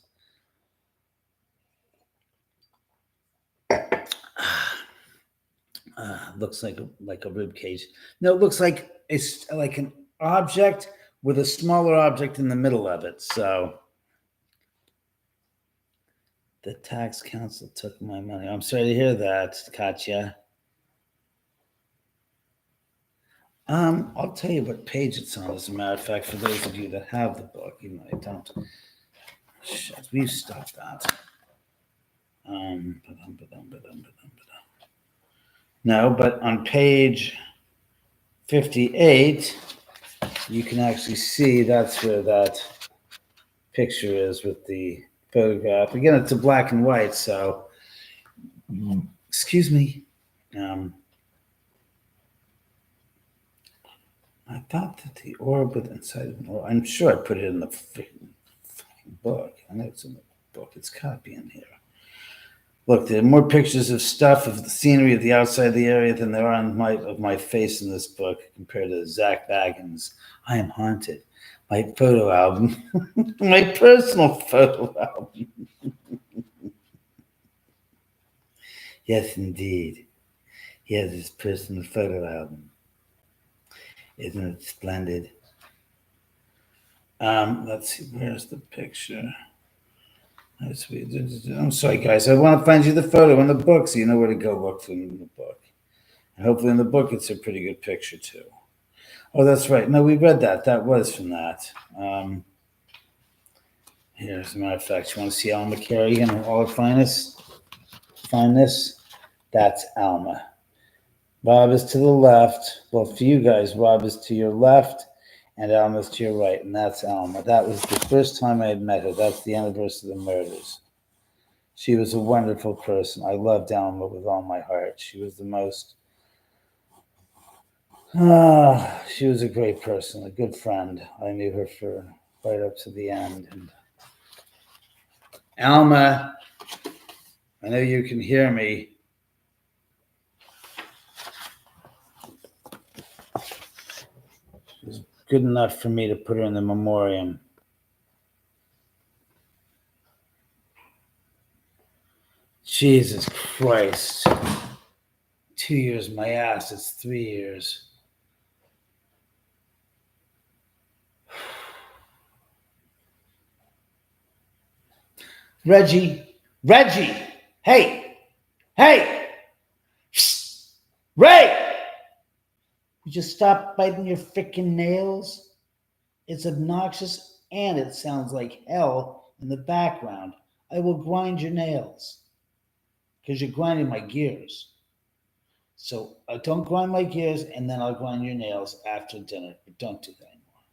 Speaker 1: Looks like a rib cage. No, it looks like it's like an object with a smaller object in the middle of it. So the tax council took my money. I'm sorry to hear that, Katya. I'll tell you what page it's on, as a matter of fact, for those of you that have the book, even though I don't. Shit, we've stopped that. No, but on page 58, you can actually see that's where that picture is with the photograph. Again, it's a black and white, so excuse me. I thought that the orb was inside of an orb. I'm sure I put it in the freaking book. I know it's in the book. It's got to be in here. Look, there are more pictures of stuff of the scenery of the outside of the area than there are on my face in this book compared to Zach Baggins. I Am Haunted. My photo album. My personal photo album. Yes, indeed. He has his personal photo album. Isn't it splendid? Let's see, where's the picture? I'm sorry, guys. I want to find you the photo in the book so you know where to go look for in the book. And hopefully in the book it's a pretty good picture too. Oh, that's right. No, we read that. That was from that. Here, as a matter of fact, you want to see Alma Carrigan in all her finest? Fineness? That's Alma. Rob is to the left. Well, for you guys, Rob is to your left and Alma's to your right, and that's Alma. That was the first time I had met her. That's the anniversary of the murders. She was a wonderful person. I loved Alma with all my heart. She was the most... she was a great person, a good friend. I knew her for right up to the end. And Alma, I know you can hear me. She's good enough for me to put her in the memoriam. Jesus Christ. 2 years, my ass. It's 3 years. Reggie, hey, Ray, you just stop biting your freaking nails? It's obnoxious and it sounds like hell in the background. I will grind your nails because you're grinding my gears. So don't grind my gears and then I'll grind your nails after dinner. But don't do that anymore.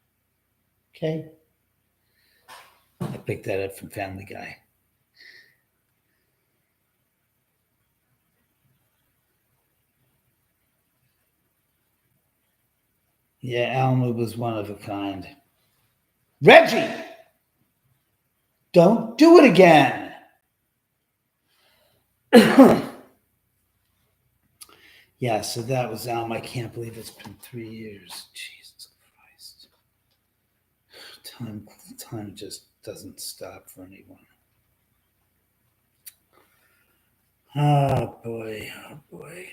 Speaker 1: Okay? I picked that up from Family Guy. Yeah, Alma was one of a kind. Reggie! Don't do it again! Yeah, so that was Alma. I can't believe it's been 3 years. Jesus Christ. Time just doesn't stop for anyone. Oh, boy. Oh, boy.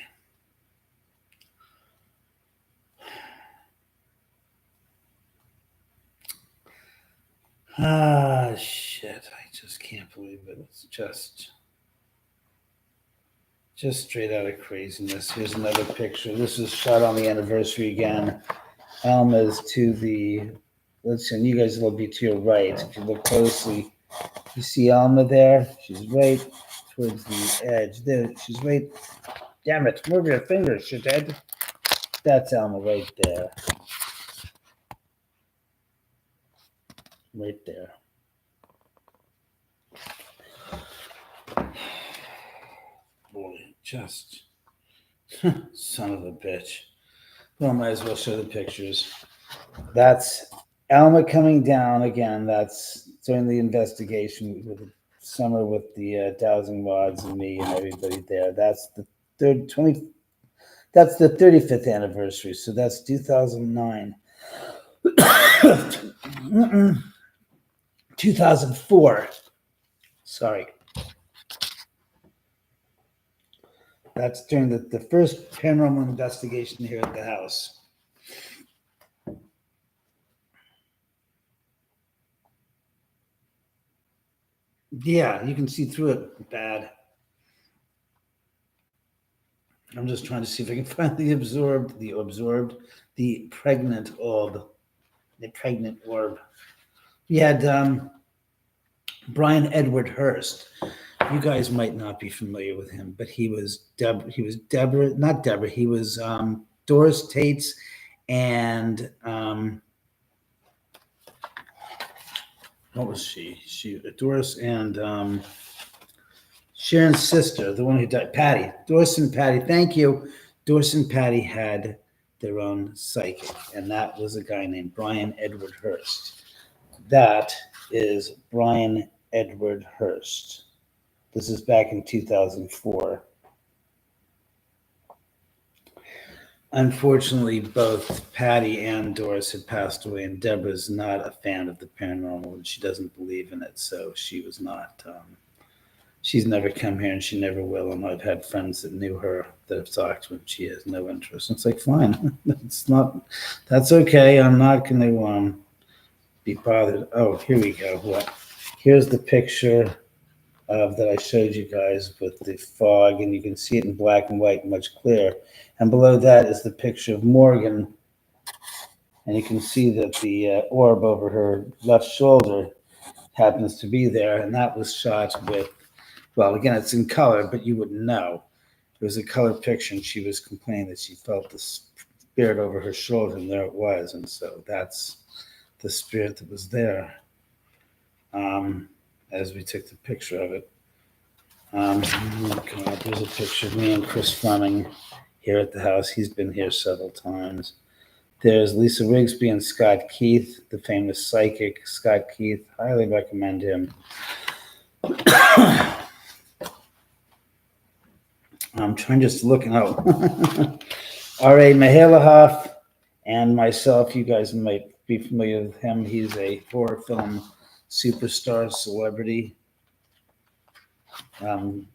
Speaker 1: Ah, shit. I just can't believe it. It's just straight out of craziness. Here's another picture. This is shot on the anniversary again. Alma's to the, listen, you guys will be to your right. If you look closely, you see Alma there? She's right towards the edge. There, she's right. Damn it, move your fingers, shithead. That's Alma right there. Right there. Boy, just son of a bitch. Well, I might as well show the pictures. That's Alma coming down again. That's during the investigation with the summer with the dowsing rods and me and everybody there. That's the That's the 35th anniversary, so that's 2009. 2004. Sorry. That's during the first paranormal investigation here at the house. Yeah, you can see through it bad. I'm just trying to see if I can find the pregnant orb. The pregnant orb. We had Brian Edward Hurst. You guys might not be familiar with him, but he was Doris Tate's and what was she? Doris and Sharon's sister, the one who died, Patty. Doris and Patty, thank you. Doris and Patty had their own psychic, and that was a guy named Brian Edward Hurst. That is Brian Edward Hurst. This is back in 2004. Unfortunately, both Patty and Doris had passed away, and Deborah's not a fan of the paranormal, and she doesn't believe in it, so she was not. She's never come here, and she never will. And I've had friends that knew her that have talked to her. She has no interest. And it's like, fine, that's okay. I'm not going to be bothered. Oh, here we go. What? Here's the picture that I showed you guys with the fog, and you can see it in black and white, much clearer. And below that is the picture of Morgan, and you can see that the orb over her left shoulder happens to be there, and that was shot with, well, again, it's in color, but you wouldn't know. It was a color picture, and she was complaining that she felt the spirit over her shoulder, and there it was. And so that's the spirit that was there as we took the picture of it. There's a picture of me and Chris Fleming here at the house. He's been here several times. There's Lisa Rigsby and Scott Keith, the famous psychic. Scott Keith, highly recommend him. I'm trying just to look out. R.A. Mihailoff and myself, you guys might be familiar with him. He's a horror film superstar celebrity,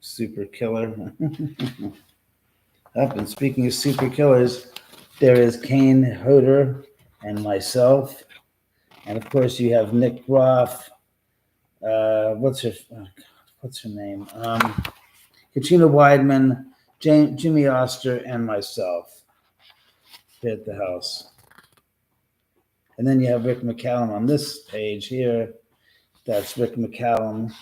Speaker 1: super killer. And speaking of super killers, there is Kane Hodder and myself. And of course, you have Nick Groff. What's her name? Katrina Weidman, Jimmy Oster, and myself here at the house. And then you have Rick McCallum on this page here. That's Rick McCallum,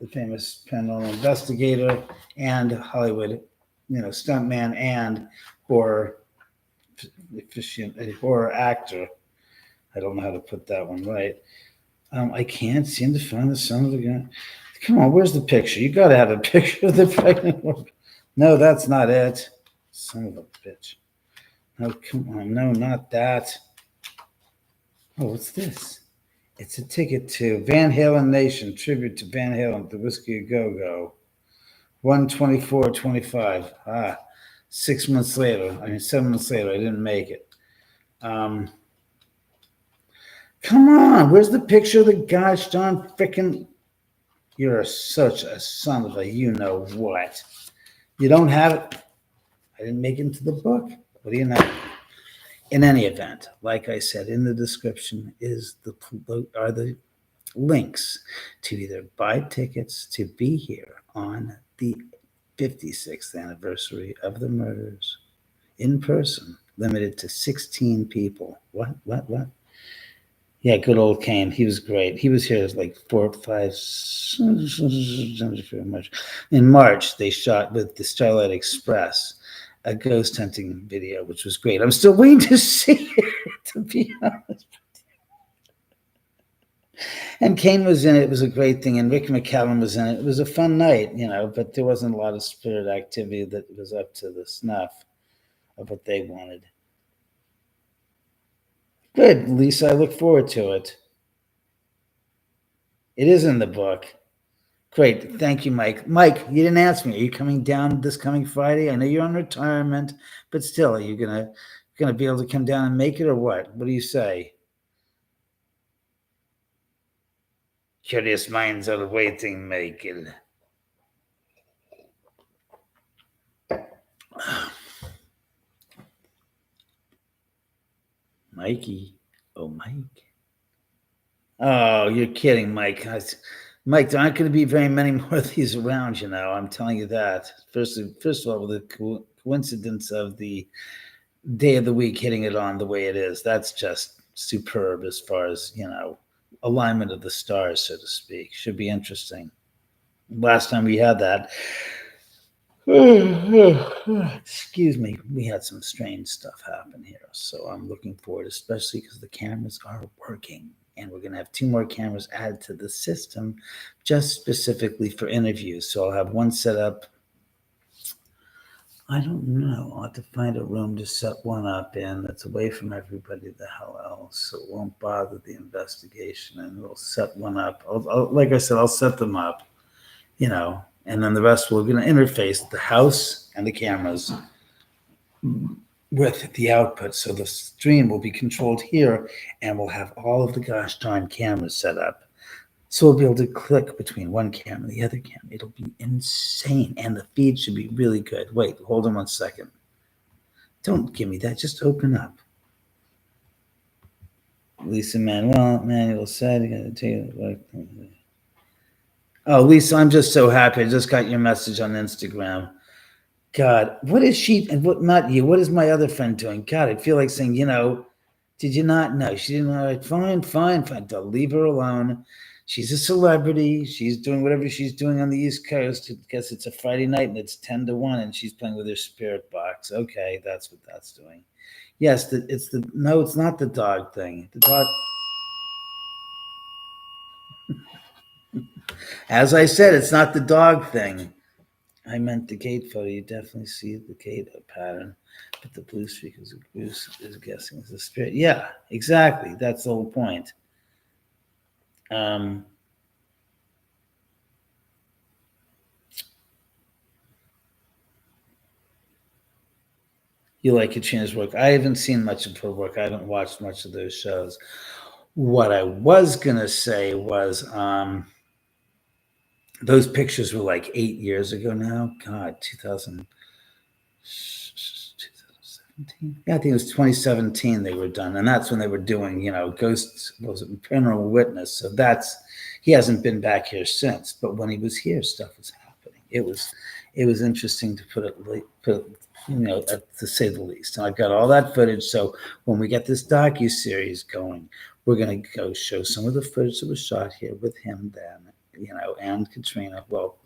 Speaker 1: the famous paranormal investigator and Hollywood, stuntman and horror actor. I don't know how to put that one right. I can't seem to find the son of the guy. Come on, where's the picture? You got to have a picture of the pregnant woman. No, that's not it. Son of a bitch. No, come on. No, not that. Oh, what's this? It's a ticket to Van Halen Nation, tribute to Van Halen, the Whiskey A Go-Go. 1/24/25. 7 months later, I didn't make it. Come on, where's the picture of the gosh darn frickin'... You're such a son of a you-know-what. You don't have it? I didn't make it into the book. What do you know? In any event, like I said, in the description are the links to either buy tickets to be here on the 56th anniversary of the murders in person, limited to 16 people. What? Yeah, good old Kane. He was great. He was here like 4 or 5. In March, they shot with the Starlight Express a ghost hunting video, which was great. I'm still waiting to see it, to be honest. And Kane was in it. It was a great thing. And Rick McCallum was in it. It was a fun night, but there wasn't a lot of spirit activity that was up to the snuff of what they wanted. Good, Lisa. I look forward to it. It is in the book. Great. Thank you, Mike. Mike, you didn't ask me. Are you coming down this coming Friday? I know you're on retirement, but still, are you gonna be able to come down and make it or what? What do you say? Curious minds are waiting, Michael. Mikey. Oh, Mike. Oh, you're kidding, Mike. Mike, there aren't going to be very many more of these around, you know. I'm telling you that. First of all, the coincidence of the day of the week hitting it on the way it is, that's just superb as far as, you know, alignment of the stars, so to speak. Should be interesting. Last time we had that, excuse me, we had some strange stuff happen here. So I'm looking forward, especially because the cameras are working. And we're going to have 2 more cameras added to the system just specifically for interviews. So I'll have one set up. I don't know. I'll have to find a room to set one up in that's away from everybody the hell else. So it won't bother the investigation. And we'll set one up. Like I said, I'll set them up, you know, and then the rest we're going to interface the house and the cameras with the output. So the stream will be controlled here and we'll have all of the gosh darn cameras set up. So we'll be able to click between one camera and the other camera. It'll be insane. And the feed should be really good. Wait, hold on 1 second. Don't give me that. Just open up. Lisa Manuel said, you're going to take it. Oh, Lisa, I'm just so happy. I just got your message on Instagram. God, what is she and what not you? What is my other friend doing? God, I feel like saying, you know, did you not know? She didn't know. Fine. Don't leave her alone. She's a celebrity. She's doing whatever she's doing on the East Coast. I guess it's a Friday night and it's 10 to 1 and she's playing with her spirit box. Okay, that's what that's doing. Yes, it's not the dog thing. The dog. As I said, it's not the dog thing. I meant the gate photo. You definitely see the gate pattern, but the blue streak is a goose is guessing is a spirit. Yeah, exactly. That's the whole point. You like Katrina's work. I haven't seen much of her work. I haven't watched much of those shows. What I was gonna say was those pictures were like 8 years ago now. God, 2017. Yeah, I think it was 2017 they were done. And that's when they were doing, you know, ghosts, was it Paranormal Witness? So he hasn't been back here since. But when he was here, stuff was happening. It was interesting to put it, you know, to say the least. And I've got all that footage. So when we get this docu-series going, we're going to go show some of the footage that was shot here with him then, you know, and Katrina. Well,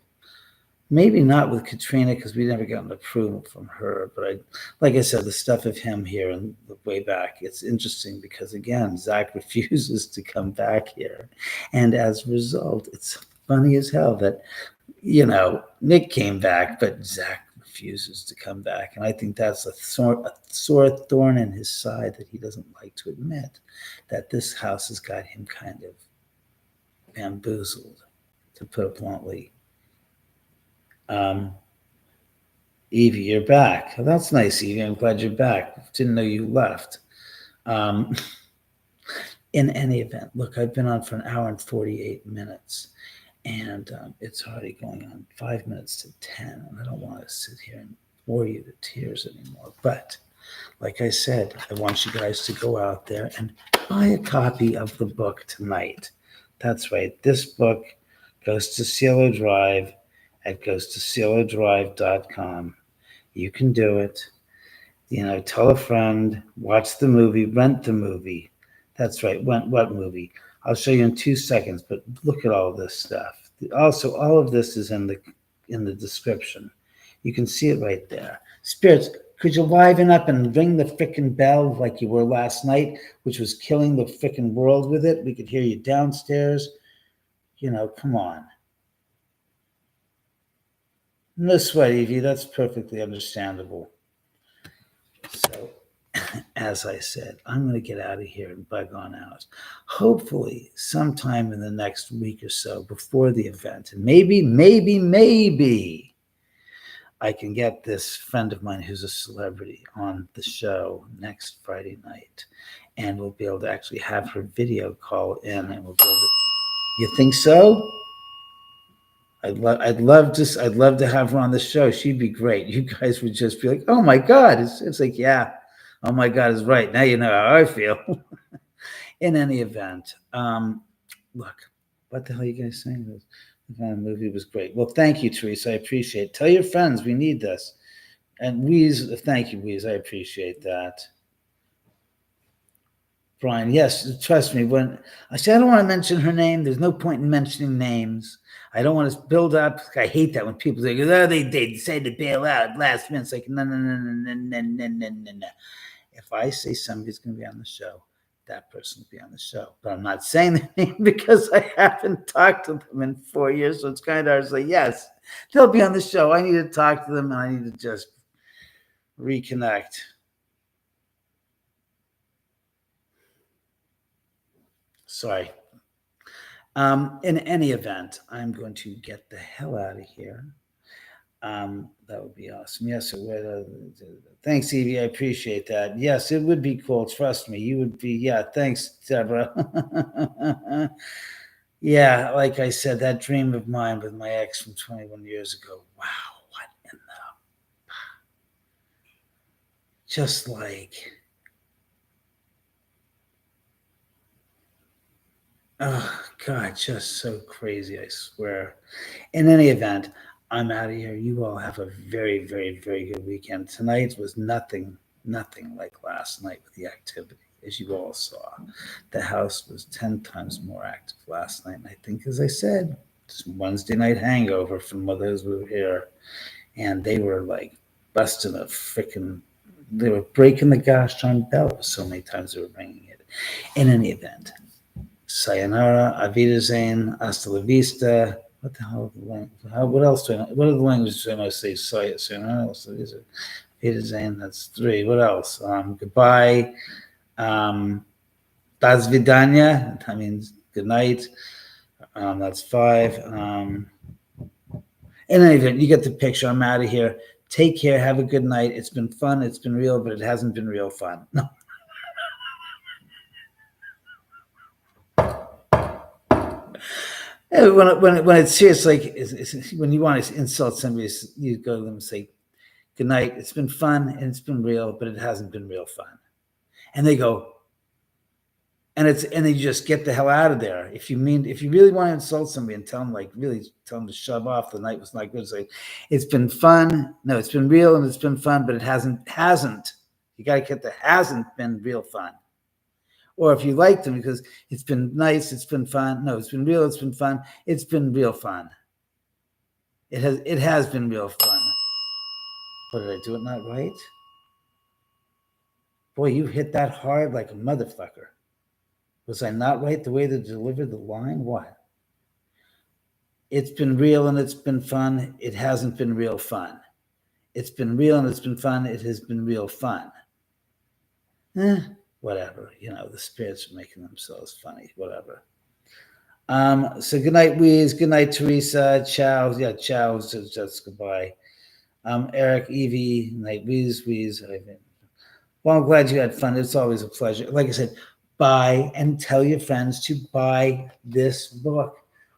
Speaker 1: maybe not with Katrina because we never got an approval from her. But like I said, the stuff of him here and the way back, it's interesting because, again, Zach refuses to come back here. And as a result, it's funny as hell that, you know, Nick came back, but Zach refuses to come back. And I think that's a sore thorn in his side that he doesn't like to admit, that this house has got him kind of bamboozled, to put it bluntly. Evie, you're back. Well, that's nice, Evie. I'm glad you're back. Didn't know you left. In any event, look, I've been on for an hour and 48 minutes. And it's already going on 5 minutes to 10. And I don't want to sit here and bore you to tears anymore. But like I said, I want you guys to go out there and buy a copy of the book tonight. That's right. This book goes to Cielo Drive. It goes to cielodrive.com. You can do it. You know, tell a friend, watch the movie, rent the movie. That's right. What movie? I'll show you in 2 seconds, but look at all this stuff. Also, all of this is in the description. You can see it right there. Spirits, could you liven up and ring the frickin' bell like you were last night, which was killing the frickin' world with it? We could hear you downstairs. You know, come on. No sweat, Evie. That's perfectly understandable. So as I said, I'm going to get out of here and bug on out. Hopefully, sometime in the next week or so before the event, and maybe I can get this friend of mine who's a celebrity on the show next Friday night, and we'll be able to actually have her video call in, and we'll be able to. You think so? I'd love to have her on the show. She'd be great. You guys would just be like, oh my God. It's like, yeah, oh my God is right. Now you know how I feel. In any event, look, what the hell are you guys saying? The movie was great. Well, thank you, Teresa. I appreciate it. Tell your friends we need this. And Weeze, thank you, Weeze. I appreciate that. Brian, yes, trust me. When I say I don't want to mention her name, there's no point in mentioning names. I don't want to build up. I hate that when people say, "Oh, they decided to bail out last minute." It's like, no. If I say somebody's going to be on the show, that person will be on the show. But I'm not saying their name because I haven't talked to them in 4 years. So it's kind of hard to say, yes, they'll be on the show. I need to talk to them and I need to just reconnect. Sorry. In any event, I'm going to get the hell out of here. That would be awesome. Yes, it would. Thanks, Evie. I appreciate that. Yes, it would be cool. Trust me. You would be. Yeah, thanks, Deborah. Yeah, like I said, that dream of mine with my ex from 21 years ago. Wow, what in the... Just like... Oh, God, just so crazy, I swear. In any event, I'm out of here. You all have a very, very, very good weekend. Tonight was nothing like last night with the activity, as you all saw. The house was 10 times more active last night. And I think, as I said, it's Wednesday night hangover from others who were here. And they were like busting a freaking, they were breaking the gosh darn bell so many times they were ringing it. In any event, sayonara, Avidazane, hasta la vista. What the hell? What else do I know? What are the languages I must say? Sayonara, Avidazane, that's 3. What else? Goodbye. Das vidanya, that means good night. That's 5. In any event, you get the picture. I'm out of here. Take care. Have a good night. It's been fun. It's been real, but it hasn't been real fun. No. When it's serious, like when you want to insult somebody, you go to them and say, good night. It's been fun and it's been real, but it hasn't been real fun. And they go, and then you just get the hell out of there. If you really want to insult somebody and tell them to shove off, the night was not good. Say, it's been fun. No, it's been real and it's been fun, but it hasn't. You got to get the hasn't been real fun. Or if you like them because it's been nice, it's been fun. No, it's been real, it's been fun. It's been real fun. It has been real fun. What, did I do it not right? Boy, you hit that hard like a motherfucker. Was I not right the way to deliver the line? What? It's been real and it's been fun. It hasn't been real fun. It's been real and it's been fun. It has been real fun. Whatever, the spirits are making themselves funny, whatever. So good night, Weeze. Good night, Teresa. Ciao. Yeah, ciao. Just goodbye. Eric, Evie, night, Weeze. Well, I'm glad you had fun. It's always a pleasure. Like I said, buy and tell your friends to buy this book.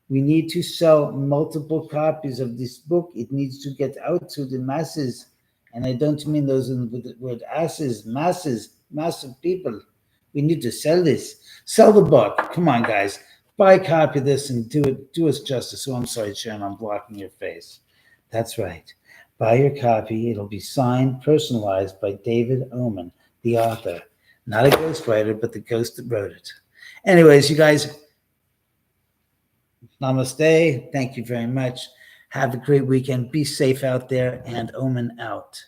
Speaker 1: We need to sell multiple copies of this book. It needs to get out to the masses. And I don't mean those with the word asses, masses, massive people. We need to sell this. Sell the book. Come on, guys. Buy a copy of this and do us justice. Oh, I'm sorry, Sharon, I'm blocking your face. That's right. Buy your copy. It'll be signed, personalized by David Oman, the author. Not a ghostwriter, but the ghost that wrote it. Anyways, you guys, namaste. Thank you very much. Have a great weekend. Be safe out there, and Oman out.